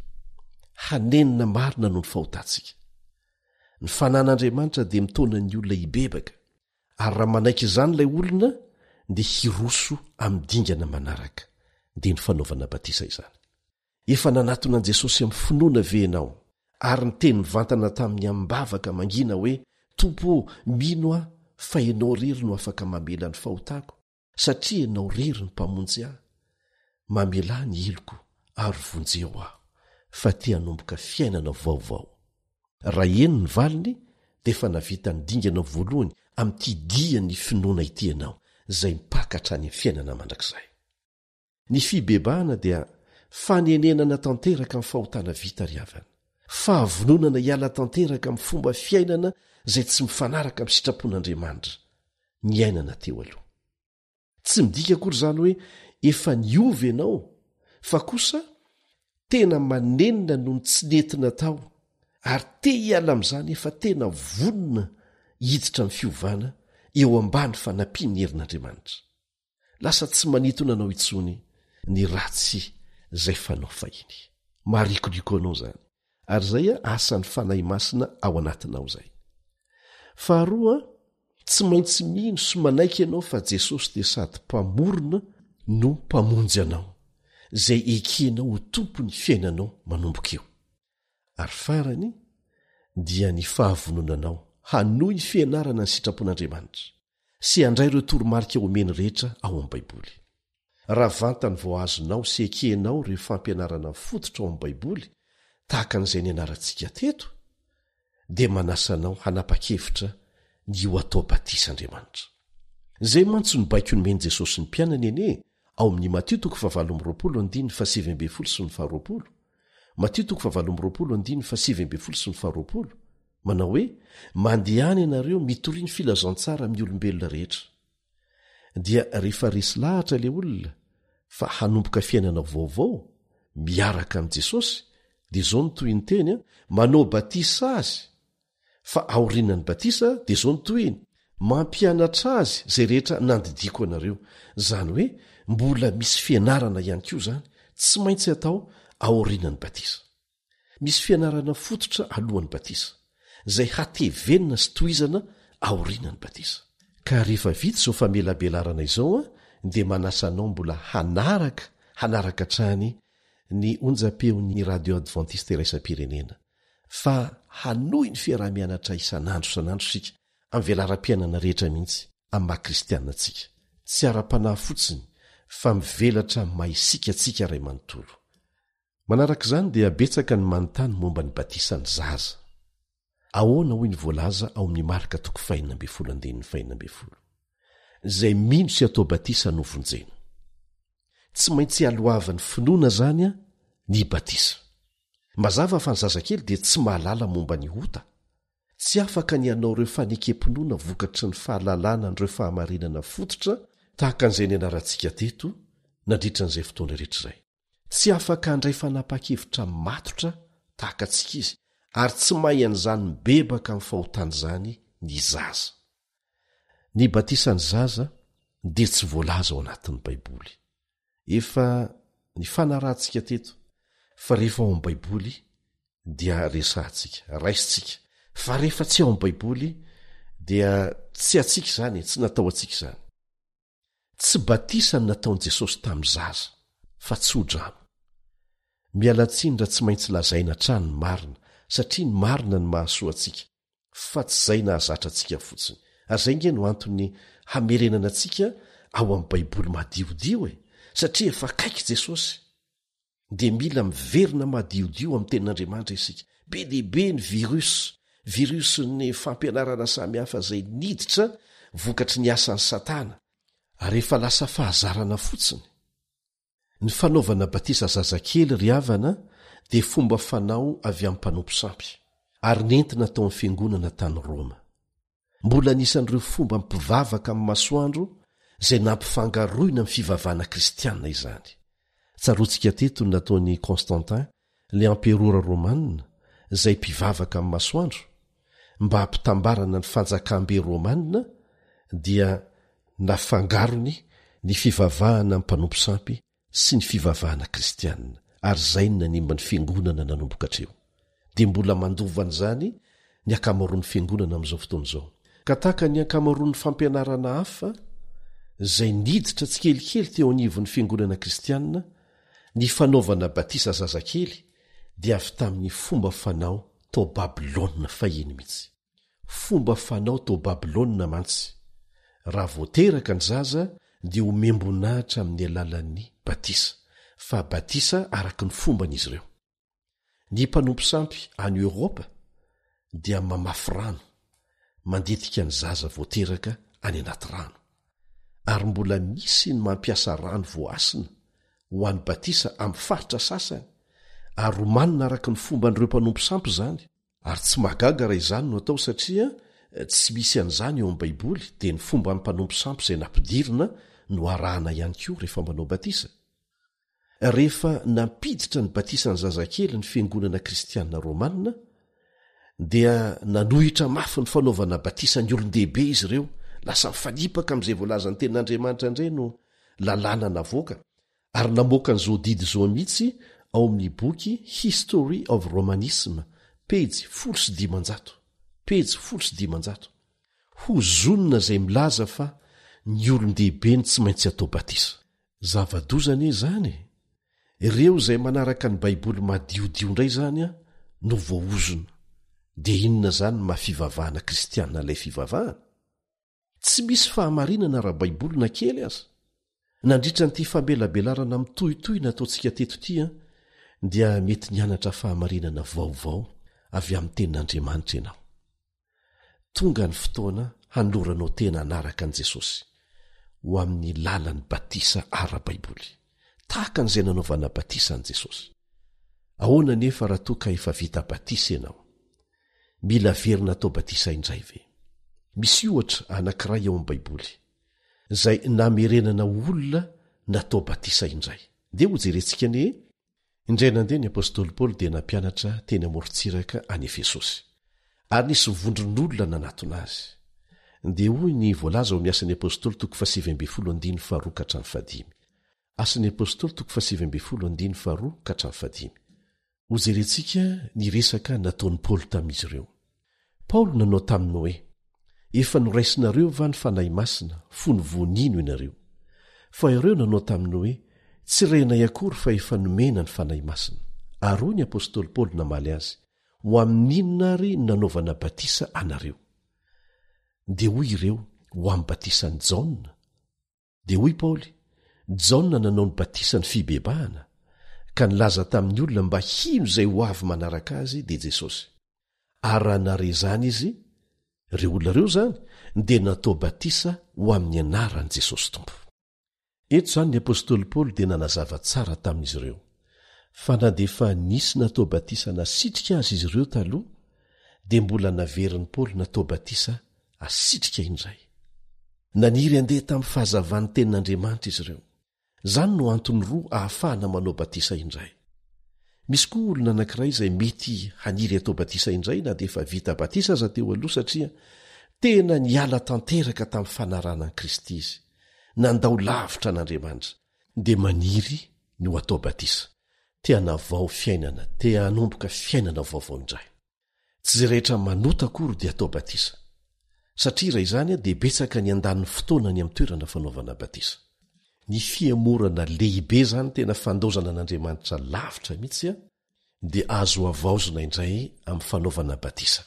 hanenina marina noho ny fahotantsika. Ny fanan'Andriamanitra dia mitona ny olona hibebaka, ary raha manaiky izany ilay olona dia hiroso amin'ny dingana manaraka, dia ny fanaovana batisa izany. Efa nanatona an'i Jesosy amin'ny finoana ve ianao, ary ny teny mivantana tamin'ny ambavaka mangina hoe: Tompo, mino aho fa ianao rery no afaka mamela ny fahotako, satria ianao rery ny mpamonjy ahy. Mamela ny iloko ary vonjeo aho, fa te hanomboka fiainana vaovao. Raha eny ny valiny dia efa navita ny dingana voalohany amin'ity diany finoana ity ianao, izay mipakatra any amin'ny fiainana mandrakizay. Ny fibebahana dia fanenenana tanteraka amin'ny fahotana vita ry havana, fahavononana hiala tanteraka amin'ny fomba fiainana izay tsy mifanaraka amin'ny sitrapon'Andriamanitra ny ainana teo aloha. Tsy midika akory izany hoe efa niova ianao, fa kosa tena manenina noho ny tsy nentina tao, ary te hiala amin'izany efa tena vonona hiditra amin'ny fiovana eo ambany fanampiany herin'Andriamanitra. Lasa tsy manitona anao itsony ny ratsy izay fanao fahiny. Marikoriko anao zany. Ary zay asan'ny fanahy masina ao anatinao zay. Faharoa, tsy maintsy mino sy manaiky ianao fa Jesosy dia sady mpamorona no mpamonjy anao, zay ekenao ho tompony fiainanao manomboka eo. Ary farany dia ny fahavononanao hanohy ny fianarana ny sitrapon'Andriamanitra sy handray ireo toromarika omeny rehetra ao amin'ny Baiboly. Raha vantany vao azonao sy ekenao ireo fampianarana fototra ao amin'ny Baiboly tahaka an'izay ny anarantsika teto, dia manasanao hanapa-kevitra ny ho atao batisandriamanitra. Zay mantsy no baiko nomeny Jesosy ny mpianany ene ao amin'ny Matio 7:7-8 Matio 7:7-8 manao hoe, mandehany ianareo mitoriany filazantsara amin'ny olombelona rehetra. Dia rehefa resy lahatra le olona fa hanomboka fiainana vaovao miaraka amin'i Jesosy, dia izao no toy ny teny, manao batisa azy. Fa aorianany batisa dia izao no toyny, mampianatra azy zay rehetra nandidiko anareo. Zany hoe mbola misy fianarana ihany koa zany, tsy maintsy atao aorianany batisa. Misy fianarana fototra alohan'ny batisa, zay hatevenina sy toizana aorianany batisa. Ka rehefa vita izao famelabelarana izao, dia manasanao mbola hanaraka trany ny onjam-peon'ny radio adventiste iraisam-pirenena, fa hanohy ny fiarah-mianatra isan'andro sika amin'ny velaram-piainana rehetra mihitsy amin'ny maha-kristianina antsika. Tsy ara-panahy fotsiny fa mivelatra maisika antsika ray manontolo. Manaraka izany dia betsaka ny manontany momba ny batisany zaza. Ahoana hoy ny voalaza ao amin'ny Marka 5:12 zay mino sy atao batisa no vonjena. Tsy maintsy alohavan'ny finoana zany ny batisa. Mazava fa ny zazakely dia tsy mahalala momba ny ota. Tsy afaka ny anao ireo fanekempinoana vokatry ny fahalalana n'ireo fahamarinana fototra tahaka an'izay ny anarantsika teto nandritra n'izay fotoana rehetra izay. Tsy afaka handray fanapa-kevitra matotra tahaka antsika izy, ary tsy mahay an'izany mibebaka amin'ny fahotany zany ny zaza. Ny batisany zaza dia tsy voalaza ao anatin'ny Baiboly. Efa ny fanarahantsika teto, fa rehefa ao amin'ny Baiboly dia resahantsika, raisitsika. Fa rehefa tsy ao amin'ny Baiboly dia tsy atsika izany, tsy natao atsika izany. Tsy batisa ny nataon'i Jesosy tamin'ny zaza, fa tsy ho-drano. Mialatsiny raha tsy maintsy lazaina trano ny marina, satria ny marina ny mahasoa atsika, fa tsy izay nahazatra atsika fotsiny. Ary izay nge no antony hamerenana atsika ao amin'ny Baiboly madiodio, satria efa akaiky Jesosy. Dia mila miverina madiodio amin'ny tenin'Andriamanitra isika. Be dehibe ny virusy ny fampianarana samihafa izay niditra vokatry ny asan'ny Satana, ary efa lasa fahazarana fotsiny. Ny fanaovana batisa zazakely ry havana dia fomba fanao avy amin'ny mpanompo sampy, ary nentina tao amin'ny fiangonana tany Roma. Mbola nisan'ireo fomba mpivavaka amin'ny masoandro izay nampifangaroina amin'ny fivavahana kristianina izany. Tsaroantsika teto ny nataon'ny Constantin, le amperora romanina, izay mpivavaka amin'ny masoandro, mba hampitambarana ny fanjakam-be romanina, dia nafangarony ny fivavahana amin'ny mpanompo sampy sy ny fivavahana kristianina, ary izay ny nanimba ny fiangonana nanomboka hatreo. Dia mbola mandovan'izany ny akamaroan'ny fiangonana amin'izao fotoana izao. Ka tahaka ny akamaroan'ny fampianarana hafa izay niditra tsikelikely teo anivon'ny fiangonana kristianina, ny fanaovana batisa zazakely dia avy tamin'ny fomba fanao tao Babilôna fahiny mihitsy. Fomba fanao tao Babilôna mantsy. Raha voateraka ny zaza dia ho membonahitra amin'ny alalan'ny batisa, fa batisa araka ny fomban'izy ireo. Ny mpanompo sampy any Eoropa dia mamafy rano, mandetika ny zaza voateraka any anaty rano, ary mbola misy ny mampiasa rano voasina ho an'ny batisa amin'ny faritra sasany, ary romanina araka ny fomba n'ireo mpanompo sampy izany. Ary tsy mahagaga raha izany no atao, satria tsy misy an'izany eo amin'ny Baiboly, dia ny fomba ny mpanompo sampy izay nampidirina no arahana ihany koa rehefa manao batisa. Rehefa nampiditra ny batisa ny zazakely ny fiangonana kristianina romanina, dia nanohitra mafy ny fanaovana batisa ny olon-dehibe izy ireo, lasa mifanipaka amin'izay voalazan'ny tenin'Andriamanitra indray no lalàna navoaka, ary namoaka ny zao didy zao mihitsy ao amin'ny boky History of Romanism, pejy 1500 ho zonona izay milaza fa ny olon-dehibe ny tsy maintsy atao batisa. Zavadozany zany, ireo izay manaraka ny baiboly madiodio indray zany no voaozona. Dia inona zany mahafivavahana kristianina ilay fivavahana? Tsy misy fahamarinana raha baiboly na kely aza. Nandritra n'ity famelabelarana mitohitohy nataontsika teto ity dia mety nianatra fahamarinana vaovao avy amin'ny tenin'Andriamanitra ianao. Tonga ny fotoana hanoranao tena anaraka an' Jesosy ho amin'ny lalan'ny batisa ara-baiboly, tahaka n'izay nanaovana batisa an' Jesosy. Ahoana nefa raha toa ka efa vita batisa ianao? Mila verina atao batisa indray ve? Misy ohatra anankiray ao amin'ny baiboly izay namerenana olona natao batisa indray. Dia ho jerentsika ne indray nandeha ny apôstôly Paoly dia nampianatra teny amorontsiraka any Efesosy, ary nisy vondron'olona nanatona azy. Dia hoy ny voalaza ao amin'ny asan'ny apôstôly 7:15-5. Asan'ny apôstôly 7:15-5. Ho jerentsika ny resaka nataon'ny Paoly tamin'izy ireo. Paoly nanao taminy hoe, efa noraisinareo va ny fanahy masina, fony vonino ianareo? Fa ireo nanao taminy hoe, tsy renay akory fa efa nomena ny fanahy masina. Ary hoy ny apôstôly Paoly namaly azy, ho amin'inona ary nanaovana batisa anareo? Dia hoy ireo, ho amin'ny batisa ny Jaona. Dia hoy Paoly, Jaona nanao ny batisa ny fibebahana, ka nilaza tamin'ny olona mba hino izay ho avy manaraka azy dia Jesosy. Ary raha nare zany izy, ireo olona ireo zany dia natao batisa ho amin'ny anaran'i Jesosy Tompo. Eto zany ny apôstôly Paoly dia nanazava tsara tamin'izy ireo fa na dia efa nisy natao batisa nasitrika azy izy ireo taloha, dia mbola naverin'ny Paoly natao batisa asitrika indray. Naniry andeha tamin'ny fahazavan'ny tenin'Andriamanitra izy ireo. Zany no antony roa ahafahana manao batisa indray. Misy koa olona anankiray izay mety haniry atao batisa indray na dia efa vita batisa aza teo aloha satria tena niala tanteraka tamin'ny fanarana an'i Kristy izy, nandao lavitra an'Andriamanitra, dia maniry no atao batisa. Tea navao fiainana, tea hanomboka fiainana vaovao indray. Tsy izay rehetra manota akory dia atao batisa, satria raha izany dia betsaka ny andan'ny fotoana ny amin'ny toerana fanaovana batisa. Ny fiamorana lehibe zany tena fandozana an'Andriamanitra lavitra mihitsy dia azo avaozina indray amin'ny fanaovana batisa.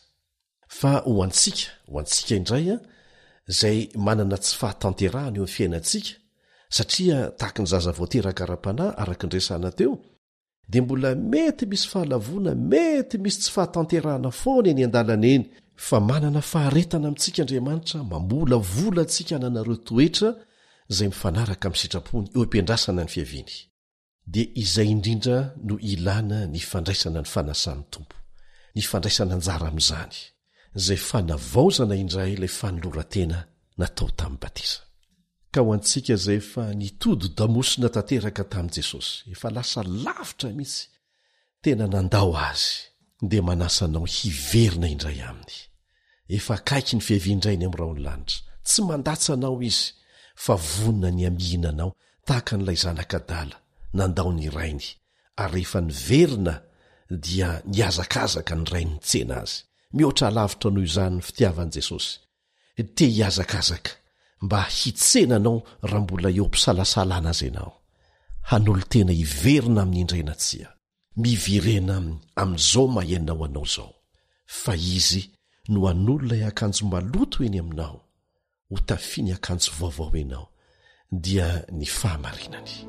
Fa ho antsika indray izay manana tsy fahatanterahana eo amin'ny fiainantsika, satria tahaka ny zaza voateraka ara-panahy araka ny resana teo, dia mbola mety misy fahalavona, mety misy tsy fahatanterahana foana eny an-dalana eny, fa manana faharetana amintsika Andriamanitra mambola vola antsika nanareo toetra izay mifanaraka amin'ny sitrapony eo am-piandrasana ny fiaviany. Dia izay indrindra no ilana ny fandraisana ny fanasan'ny Tompo, ny fandraisana anjara amin'izany, izay fanavaozana indray ilay fanolora-tena natao tamin'ny batisa. Ka ho antsika izay efa nitody damosina tanteraka tamin'i Jesosy, efa lasa lavitra mihitsy, tena nandao azy, dia manasanao hiverina indray aminy. Efa akaiky ny fiavian-drainy amin'ny raony lanitra, tsy mandatsanao izy, fa vonina ny amihinanao tahaka n'ilay zanakadala nandao ny rainy, ary rehefa niverina dia niazakazaka ny rainy nitsena azy. Mihoatra lavitra noho izany ny fitiavan'i Jesosy, te hiazakazaka mba hitsenanao raha mbola eo mpisalasalana azy ianao, hanolo tena hiverina amin'ny indraina tsia, mivirena amin'izao mahainao anao zao, fa izy no hanololay akanjo maloto eny aminao, ho tafiny akanjo vaovao ianao, dia ny fahamarinany.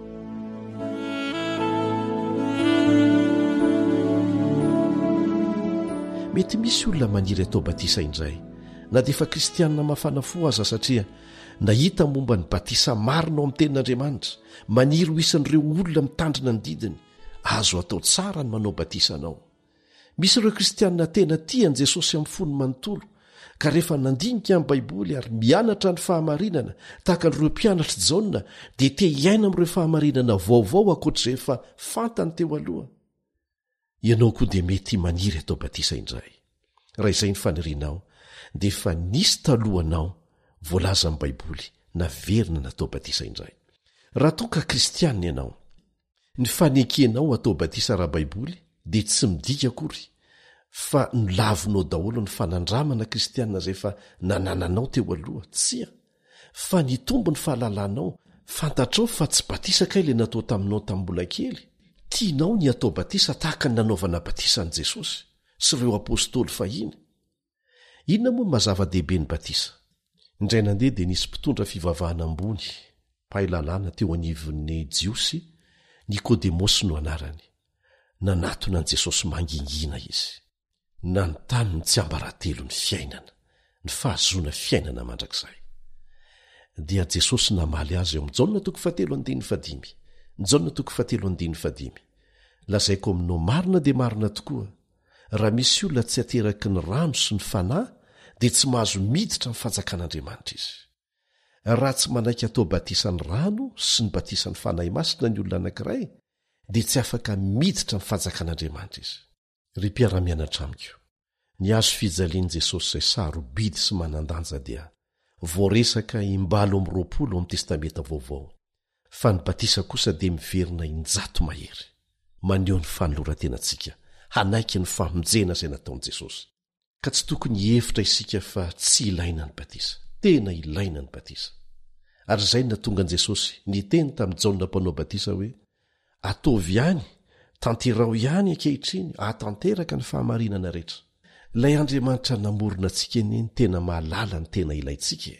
Mety misy olona maniry atao batisa indray, na dia efa kristianina mafana fo aza, satria nahita momba ny batisa marina ao amin'ny tenin'Andriamanitra, maniry ho isan'ireo olona mitandrina ny didiny, azo atao tsara ny manao batisa anao. Misy ireo kristianina tena tian' Jesosy amin'ny fony manontolo, ka rehefa nandinika amin'ny baiboly ary mianatra ny fahamarinana tahaka n'ireo mpianatra Jaona, dia te hiaina amin'ireo fahamarinana vaovao ankoatr'izay efa fantany teo aloha. Ianao koa dia mety maniry atao batisa indray. raha izay ny fanirianao dia efa nisy talohanao voalaza amin'ny baiboly naverina natao batisa indray. Raha toa ka kristianina ianao, ny fanekenao atao batisa raha baiboly dia tsy midika akory fa nolavinao daholo ny fanandramana kristianina izay efa nanananao teo aloha. Tsia, fa nitombo ny fahalalanao, fantatrao fa tsy batisa kay ilay natao taminao tamin'ny mbola kely. Tianao ny atao batisa tahaka ny nanaovana batisa n' Jesosy sy ireo apôstôly fahiny. Inona moa mazava-dehibe ny batisa? Indray nandeha dia nisy mpitondra fivavahana ambony mpahay lalàna teo anivon'ny Jiosy, Nikodemosy no anarany. Nanatona an' Jesosy mangingina izy. Nanontany ny tsy ambaratelo ny fiainana, ny fahazoana fiainana mandrakizay. Dia Jesosy namaly azy eo amin'ny Jaona 7:15. Lazaiko aminao marina dia marina tokoa, raha misy olona tsy ateraky ny rano sy ny fanahy dia tsy mahazo miditra amin'ny fanjakan'Andriamanitra izy. Raha tsy manaiky atao batisany rano sy ny batisany fanahy masina ny olona anankiray dia tsy afaka miditra amin'ny fanjakan'Andriamanitra izy. Ry mpiara-mianatra amiko, ny azo fijalian'i Jesosy izay sarobidy sy manandanja dia voaresaka imbalo amin'ny 20 amin'ny testamenta vaovao, fa ny batisa kosa dia miverina injato mahery maneho ny fanoloran-tenantsika hanaiky ny famonjena izay nataon'i Jesosy. Ka tsy tokony hevitra isika fa tsy ilaina ny batisa. Tena ilaina ny batisa. Ary izay natonga an'i Jesosy niteny tamin'ny Jaona mpanao batisa hoe, ataovy ihany, tanterao ihany ankehitriny hatanteraka ny fahamarinana rehetra. Ilay Andriamanitra namorona antsika eny tena mahalala ny tena ilaintsika.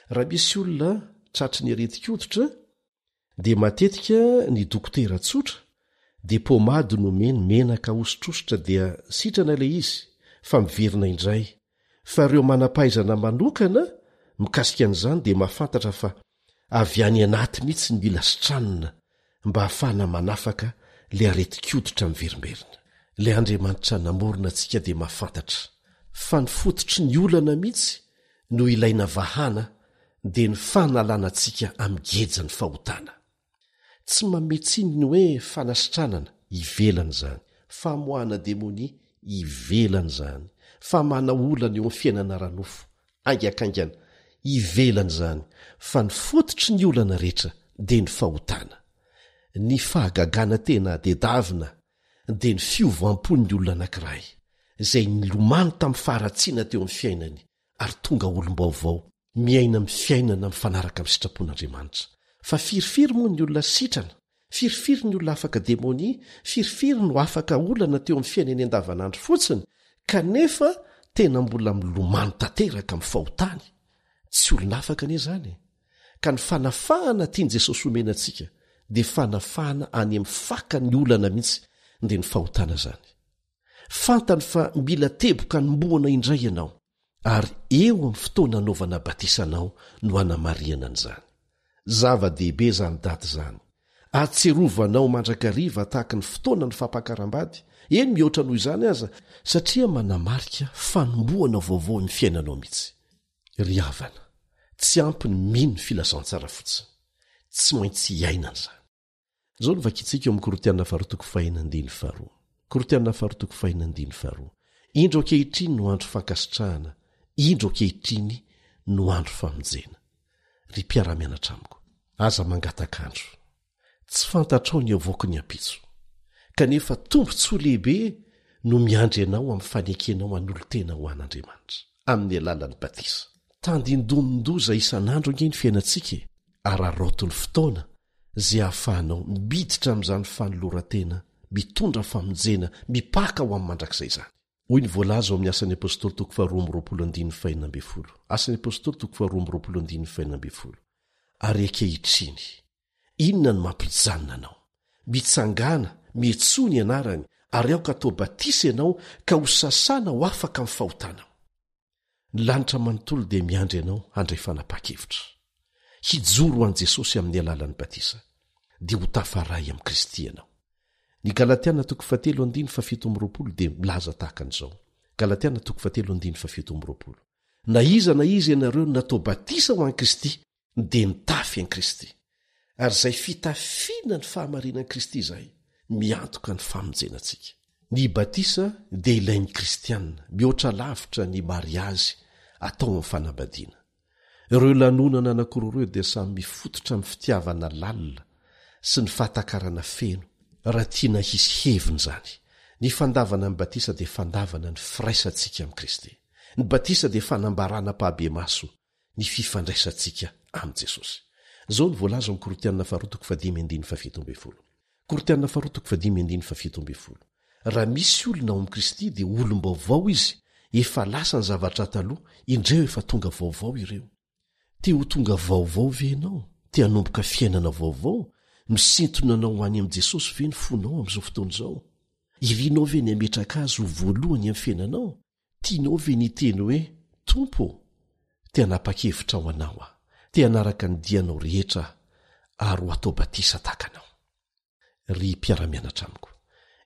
Raha misy olona tratry ny aretin-koditra dia matetika ny dokotera tsotra dia pomady nomeny menaka osotrosotra dia sitrana ilay izy fa miverina indray. Fa ireo manam-pahaizana manokana mikasika an'izany dia mahafantatra fa avy any anaty mihitsy ny mila sitranina mba hahafana manafaka ilay aretin-koditra miverimberina. Ilay Andriamanitra namorona antsika dia mahafantatra fa ny fototry ny olana mihitsy no ilaina vahana dia ny fanalana antsika amin'ny gejany fahotana. Tsy mametsiny ny hoe fanasitranana, ivelana izany. Famoahana demonia, ivelana izany. Famana olana eo amin'ny fiainana ranofo, aingakaingana, ivelana izany. Fa ny fototry ny olana rehetra dia ny fahotana. Ny fahagagana tena dedavina dia ny fiovam-pon'ny olona anankiray izay nilomano tamin'ny faharatsiana teo amin'ny fiainany ary tonga olom-baovao miaina amin'ny fiainana mifanaraka amin'ny sitrapon'Andriamanitra. Fa firifiry moa ny olona sitrana, firifiry ny olona afaka demonia, firifiry no afaka olana teo amin'ny fiainany andavanandro fotsiny, kanefa tena mbola milomano tanteraka amin'ny fahotany. Tsy olona afaka anie izany. Ka ny fanafahana tiany Jesosy omena antsika dia fanafahana any amin'ny fakany olana mihitsy dia ny fahotana izany. Fantany fa mila teboka nomboana indray ianao ary eo amin'ny fotoana anaovana batisanao no hanamariana an'izany. Zava-dehibe izany daty izany. Atserovanao mandrakariva tahaka ny fotoana ny fampakaram-bady. Eny mihoatra noho izany aza satria manamarika fanomboana vaovao ny fiainanao mihitsy. Ry havana, tsy ampy ny mino ny filazantsara fotsiny. Tsy maintsy iaina an'izany. Zao no vakitsika eo amin'ny Korotiana 4:5. Korotiana 4:5. Indro ankehitriny no andro fankasitrahana, indro ankehitriny no andro famonjena. Ry mpiara-mianatra amiko, aza mangatakandro. Tsy fantatrao ny avoaka ny ampitso. Kanefa tombontsoa lehibe no miandry ianao amin'ny fanekenao an'olo-tena ho an'Andriamanitra amin'ny alalan'ny batisa. Tandindomindoza isan'andro ange ny fiainantsika ary araotony fotoana izay hahafahanao miditra amin'izany fanoloran-tena, mitondra famonjena, mipaka ho amin'ny mandrakizay izany. Hoy ny voalaza ao amin'ny Asan'ny Apôstôly 2:20. Asan'ny Apôstôly 2:20. Ary ankehitriny, inona no mampijanona anao? Mitsangana, mihetsoa ny anarany, ary aoka atao batisa ianao ka ho sasana ho afaka amin'ny fahotanao. Ny lanitra manontolo dia miandry ianao handray fanapa-kevitra. Hijoro an'i Jesosy amin'ny alalan'ny batisa, dia ho tafaray amin'ny Kristy ianao. Ny Galatiana 3:17 dia milaza tahaka an'izao. Galatiana 3:17. Na iza ianareo natao batisa ho an'i Kristy dia nitafy an'i Kristy. Ary izay fitafiana ny fahamarinan'i Kristy izay miantoka ny famonjenantsika. ny batisa dia ilain'ny kristianina mihoatra lavitra ny mariazy atao amin'ny fanambadiana. Ireo lanonana anankiroa dia samy mifototra amin'ny fitiavana lalina sy ny fahatakarana feno raha tiana hisy heviny izany. Ny fandavana amin'ny batisa dia fandavana ny firaisantsika amin'ny Kristy. Ny batisa dia fanambarana pahabe maso ny fifandraisantsika amin'i Jesosy. Izao ny voalaza amin'ny Korinthiana 4:5-7. Korinthiana 4:5-7. Raha misy olona ao amin'i Kristy dia olom-baovao izy, efa lasa ny zavatra taloha, indreo efa tonga vaovao ireo. Te ho tonga vaovao ve ianao? Te hanomboka fiainana vaovao? Misintona anao ho any amin'i Jesosy ve ny fonao amin'izao fotoana izao? Irianao ve ny ametraka azy ho voalohany amin'ny fiainanao? Tianao ve ny teny hoe Tompo? Te hanapa-kevitra ho anao aho. Te hanaraka ny dianao rehetra ary ho atao batisa tahaka anao. Ry mpiara-mianatra amiko,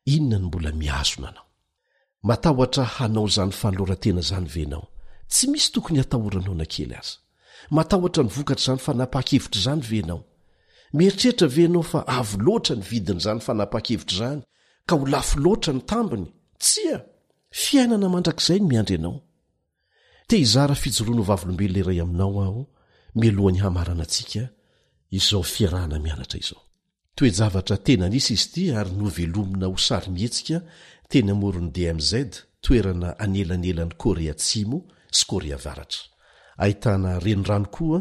inona ny mbola mihazona anao? Matahotra hanao izany fanolorantena izany ve ianao? Tsy misy tokony hatahoranao na kely aza. Matahotra ny vokatra izany fanapa-kevitra izany ve ianao? Mieritreritra ve ianao fa avo loatra ny vidin'izany fanapa-kevitra izany ka ho lafo loatra ny tambiny? Tsia! Fiainana mandrakizay ny miandry ianao. Te hizara fijoroana vavolombelona iray aminao aho mialohan'ny hamarana antsika izao fiarahana mianatra izao. Toe-javatra tena nisy izy ity ary novelomina ho sary mihetsika teny amoron'ny DMZ, toerana anelanelan'ny Korea Atsimo sy Korea Avaratra. Ahitana renirano koa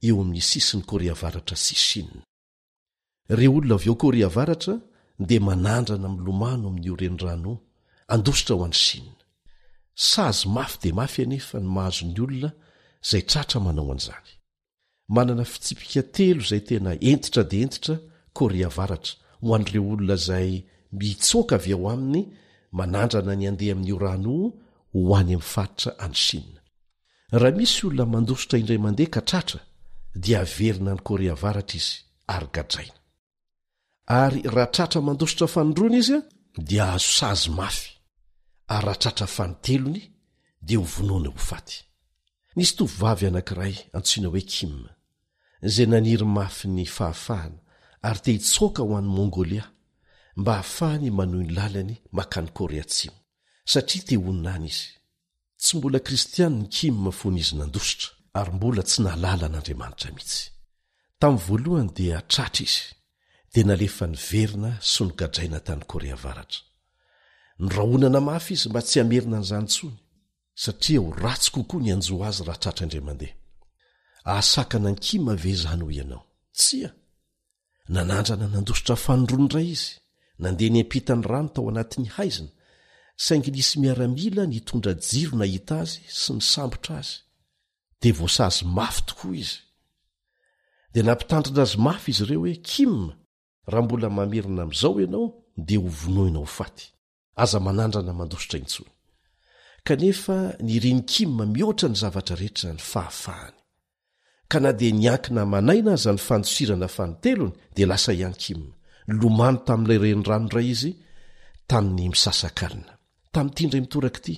eo amin'ny sisin'ny Korea Avaratra sy Chine. Ireo olona avy eo Korea Avaratra dia manandrana milomano amin'io renirano andositra ho an'ny Chine. Sazy mafy dia mafy anefa ny mahazo ny olona izay tratra manao an'izany. Manana fitsipika telo izay tena entitra dia entitra Korea Avaratra ho an'ireo olona izay mitsoaka avy ao aminy manandrana ny andeha amin'io rano ho any amin'ny faritra any Chine. Raha misy olona mandositra indray mandeha ka tratra dia averina ny Korea Avaratra izy ary gadraina. Ary raha tratra mandositra fanondroana izy dia azo sazy mafy. Ary raha tratra fanotelony dia ho vonoana ho faty. Nisy tovovavy anankiray antsoina hoe Kim, izay naniry mafy ny fahafahana ary te hitsoaka ho an'ny Mongolia mba hahafahany manohy ny lalany makany Korea Atsimo satria te honina izy. Tsy mbola kristiana ny Kim fony izy nandositra ary mbola tsy nahalala an'Andriamanitra mihitsy. Tamin'ny voalohany dia tratra izy dia nalefa ny verina sy ny gadraina tany Korea Avaratra. Nyrahonana mafy izy mba tsy hamerina an'izany intsony satria ho ratsy kokoa ny anjo azy raha tratra indray mandeha. Ahasakana ny Kim ve izany ho ianao? Tsia! Nanandrana nandositra fanondroana iray izy, nandeha ny ampitany rano tao anatin'ny haizina, saingy nisy miaramila nitondra jiro nahita azy sy nisambotra azy, dia voasazy mafy tokoa izy. Dia nampitandrina azy mafy izy ireo hoe, Kim, raha mbola mamerina amin'izao ianao dia ho vonoina ho faty. Aza manandrana mandositra intsony. Kanefa niriny Kim mihoatra ny zavatra rehetra ny fahafahany. Ka na dia niankina manaina aza ny fandosirana fanotelony dia lasa ihany Kim. Lomano tamin'ilay renirano iray izy tamin'ny misasakalina. Tamin'ity indray mitoraka ity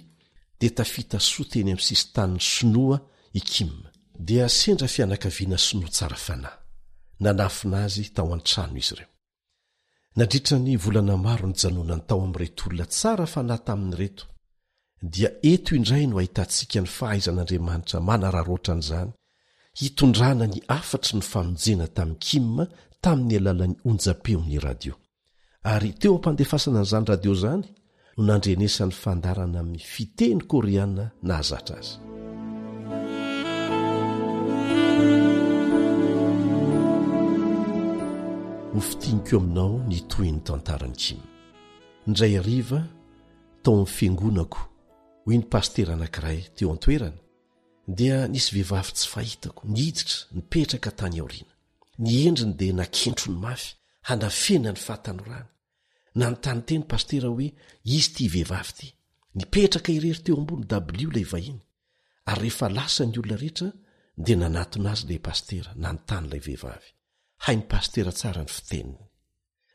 dia tafita soa teny amin'ny sisin-taniny Sinoa i Kim. Dia sendra fianakaviana Sinoa tsara fanahy. Nanafina azy tao an-trano izy ireo. Nadritra ny volana maro ny janonany tao amin'ireto olona tsara fanahy tamin'ny reto. Dia eto indray no ahitantsika ny fahaizan'Andriamanitra manararoatra an'izany, hitondrana ny afatry ny famonjena tamin'ny Kim tamin'ny alalan'ny onjam-peon'ny radio. Ary teo am-pandefasana an'izany radio izany no nandrenesan'ny fandarana amin'ny fiteny koreana nahazatra azy. Hofitianiko aminao ny toy ny tantarany Kim. Indray hariva tao amin'ny fiangonako hoy ny pastera anankiray teo an-toerana dia nisy vehivavy tsy fahitako niditra nipetraka tany aoriana. Ny endriny dia nakentro ny mafy hanafena ny fahatanorana. Nanontany teny pastera hoe izy ity vehivavy ity nipetraka irery teo ambony W ilay vahiny. Ary rehefa lasa ny olona rehetra dia nanatona azy ilay pastera nanontany ilay vehivavy. Hainy pastera tsara ny fiteniny.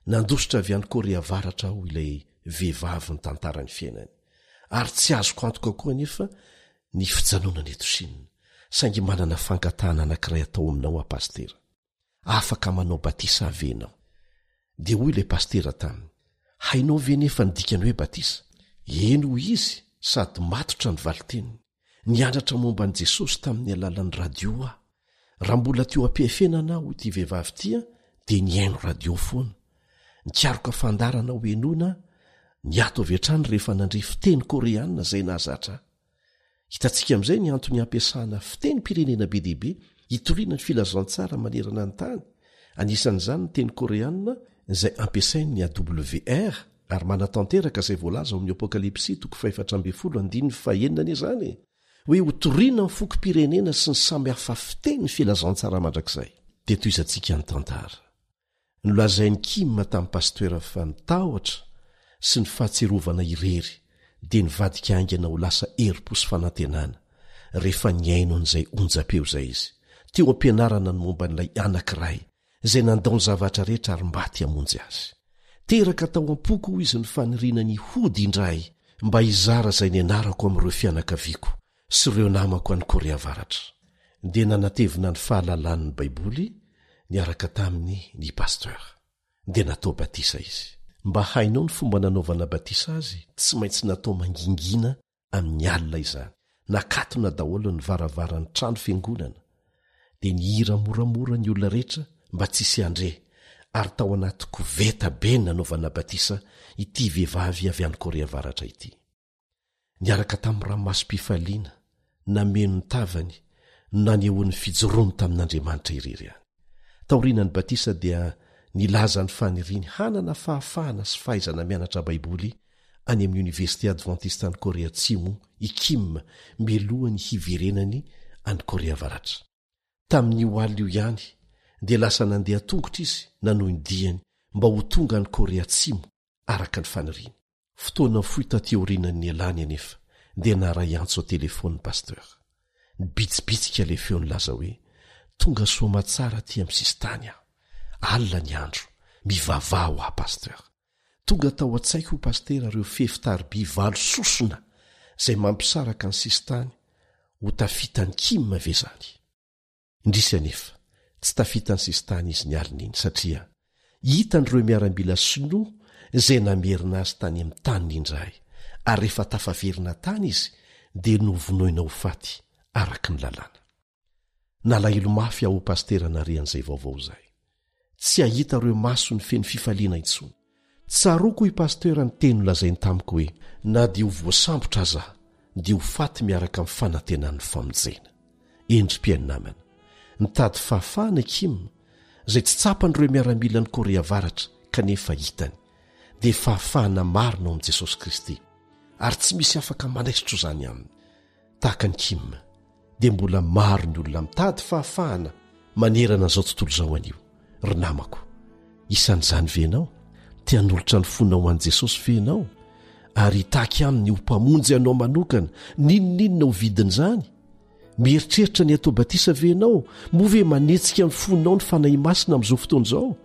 Nandositra avy any Korea Avaratra aho ilay vehivavy ny tantarany fiainany. Ary tsy azoko antoka koa nefa ny fijanonana eto Chine, saingy manana fankatahana anankiray atao aminao pastera. Afaka manao batisa avenao. Dia hoy ilay pastera taminy, hainao ve nefa ny dikany hoe batisa? Eny ho izy sady matotra ny valiteniny, niandratra momba an' Jesosy tamin'ny alalan'ny radio aho. Raha mbola teo ampiafenana ho ty vehivavy tia dia niaino radio foana. Nikaroka fandarana ho enona ny ato avy hatrany rehefa nandre fiteny koreanina izay nahazatra. Hitantsika amin'izay ny antony ampiasana fiteny pirenena be dehibe hitoriana ny filazantsara manerana ny tany. Anisan'izany ny teny koreanina izay ampiasain'ny AWR ary manatanteraka izay voalaza ao amin'ny Apokalipsy 4:12 izany hoe hotoriana ny fokom-pirenena sy ny samy hafa fiteny filazantsara mandrakizay. Dia toy izantsika ny tantara. Nolazain'ny Kim tamin'ny pastoera fa nitahotra sy ny fahatserovana irery dia nivadika aingana ho lasa herim-po sy fanantenana rehefa niaino an'izay onjam-peo izay izy. Teo ampianarana ny momba n'ilay anankiray izay nandao ny zavatra rehetra ary mbaty hamonjy azy. Teraka tao am-poko ho izy ny faniriana ny hody indray mba hizara izay ny anarako amin'ireo fianakaviako sy ireo namako any Korea Avaratra. Dia nanatevina ny fahalalan'ny Baiboly niaraka taminy ny pasteur. Dia natao batisa izy. Mba hainao ny fomba nanaovana batisa azy, tsy maintsy natao mangingina amin'ny alina izany. Nakatona daholo ny varavaran'ny trano fiangonana. Dia nihira moramora ny olona rehetra mba tsy hisy andre, ary tao anaty koveta be nanaovana batisa ity vehivavy avy any Korea Avaratra ity. Niaraka tamin'ny ranomasom-pifaliana, nameno ny tavany, nanehoan'ny fijoroany tamin'Andriamanitra irery any. Taorianany batisa dia nilaza ny faniriany hanana fahafahana sy fahaizana mianatra Baiboly any amin'ny Université Adventiste any Korea Atsimo i Kim milohan'ny hiverenany any Korea Avaratra. Tamin'ny oaly io ihany dia lasa nandeha tongotra izy nanohy ny diany mba ho tonga any Korea Atsimo araka ny faniriany. Fotoana fohy taty aorianany alany anefa dia naray antso ao telefoniny pasteur. Nibitsibitsika le feo nilaza hoe tonga soa tsara ty amin'ny sistany aho. Alina ny andro, mivavaha ho pasteur. Tonga tao an-tsaiko ho pastera ireo fefitariby valo sosona izay mampisaraka ny sistany ho tafitany Kim ve zany. Indrisy anefa tsy tafitany sistany izy ny alina iny satria hitan'ireo miarambila sinoa izay namerina azy tany amin'ny tany indray, ary rehefa tafaverina tany izy dia novonoina ho faty araka ny lalàna. Nalahelo mafy aho ho pastera narian'izay vaovao izay. Tsy ahita ireo maso ny feny fifaliana intsony. Tsaroko i pastera ny teny lazainy tamiko hoe na dia ho voasambotra aza dia ho faty miaraka amin'ny fanantenan'ny famonjena. Endrim-piainy namana, nitady fahafahana Kim izay tsy tsapan'ireo miaramila ny Korea Avaratra kanefa hitany dia fahafahana marina ao amin'i Jesosy Kristy, ary tsy misy afaka manaisitro izany aminy. Tahaka ny Kim dia mbola maro ny olona mitady fahafahana manerana an'izao tontolo izao anio. Ry namako, isan'izany venao? Tia nolotra ny fonao an'i Jesosy venao? Ary taky aminy ho mpamonjy anao manokana, ninoninona ho vidin'izany? Mieritreritra ny atao batisa venao? Move manetsika ny fonao ny fanahy masina amin'izao fotoana izao?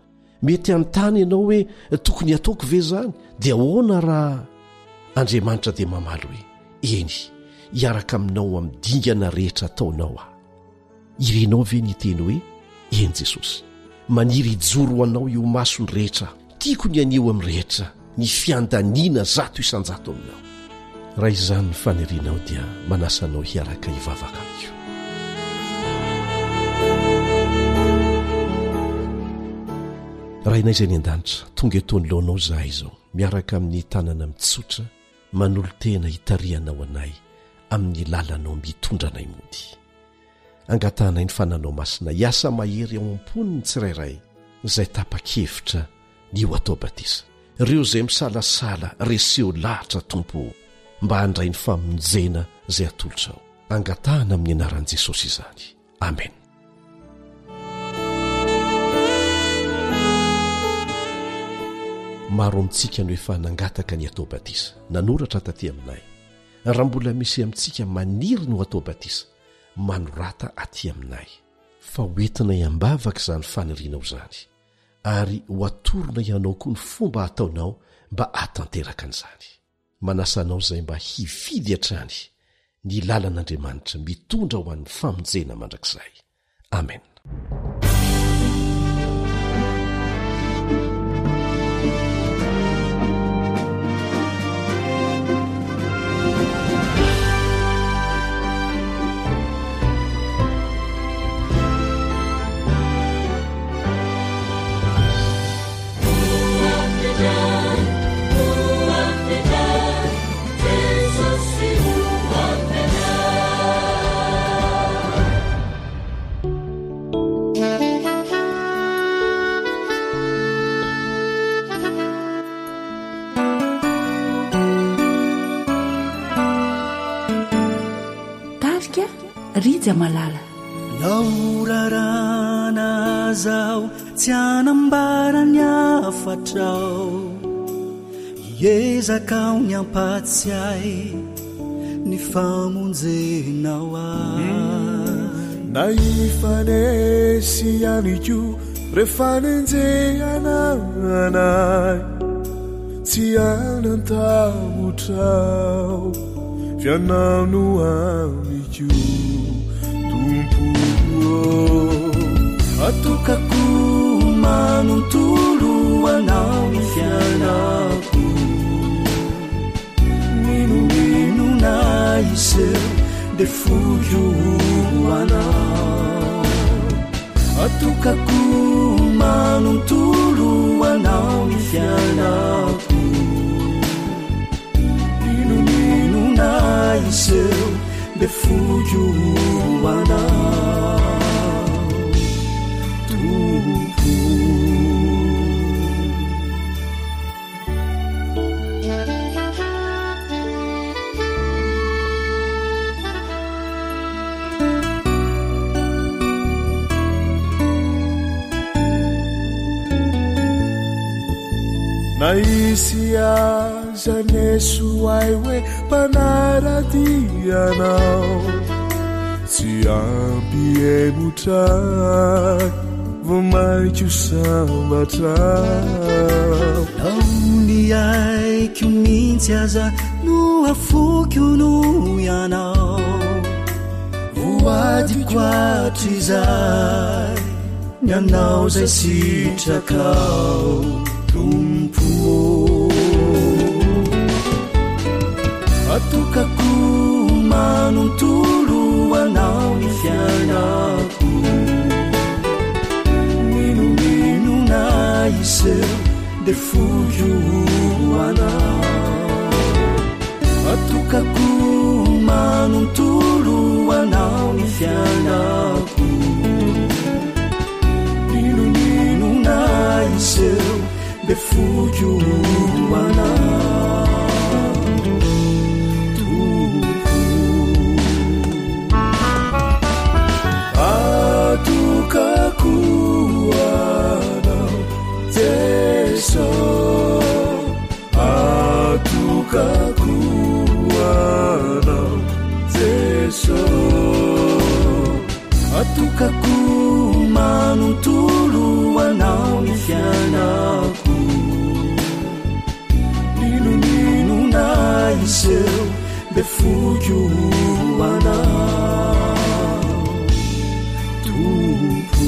Mety an-tany ianao hoe tokony ataoko ve zany? Dia ahoana raha Andriamanitra dia mamaly hoe eny, hiaraka aminao amin'ny dingana rehetra ataonao aho. Irenao ve ny teny hoe eny Jesosy? Maniry hijoro anao io masony rehetra, tiako ny anio amin'ny rehetra, ny fiandaniana 100 isan-jato aminao. Raha izany ny fanirianao dia manasanao hiaraka hivavaka amiko. Raha inay izay ny an-danitra, tonga etoany laonao zahay izao, miaraka amin'ny tanana mitsotra, manolo tena hitarianao anay amin'ny lalanao mitondra anay mody. Angatanay ny fananao masina, hiasa mahery ao am-pony ny tsirairay izay tapa-kevitra ny ho atao batisa. Ireo izay misalasala reseo lahatra tompo mba handray ny famonjena izay atolotra ao. Angatahana amin'ny anaran'i Jesosy izany. Amen. Maro amintsika no efa nangataka ny atao batisa, nanoratra taty aminay. Raha mbola misy amintsika maniry no atao batisa, manorata aty aminay. Fa hoentina iambavaka izany fanirianao izany, ary ho atorona ianao koa ny fomba ataonao mba hatanteraka an'izany. Manasanao izay mba hifidy hatrany ny lalan'Andriamanitra mitondra ho an'ny famonjena mandrakizay. Amen. atsika rija malala naorarana zao tsy anambarany afatrao iezakao ny ampatsiay ny famonjenao na ifanesy anyko refanenjeananay tsy anantamotrao fianano amiko tompo atokako manontolo anao ny fianako minominona iseo de fojo anao atokako manontolo anao ny fianako minominona iseo de fojo anao na isy aza nesoay hoe mpanaradianao tsy ampy emotray vo maiko sambatrao naony aiko mintsy aza no afokyo no ianao voadiko atrizay nianao zay sitrakao tompo atokako manontolo anao ny fianako minominona iseo de fojo anao atokako manontolo anao ny fianako minominona iseo de fojo anao atokako anao Jesu atokako anao Jesu atokako manontolo anao ny fianako minominona iseo de fojo anao tompo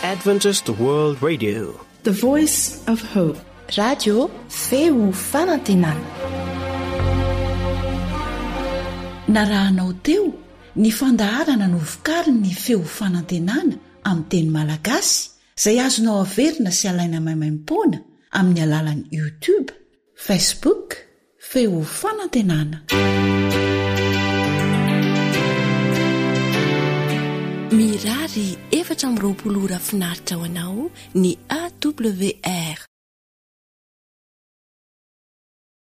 Adventist World Radio, The Voice of Hope. Radio feo fanantenana. narahanao teo ny fandaharana no vokariny ny feo fanantenana amin'ny teny malagasy izay azonao averina sy alaina maimaimpoana amin'ny alalan'ny YouTube, Facebook, feo fanantenana. Mirary 720 ora finaritra ho anao ny AWR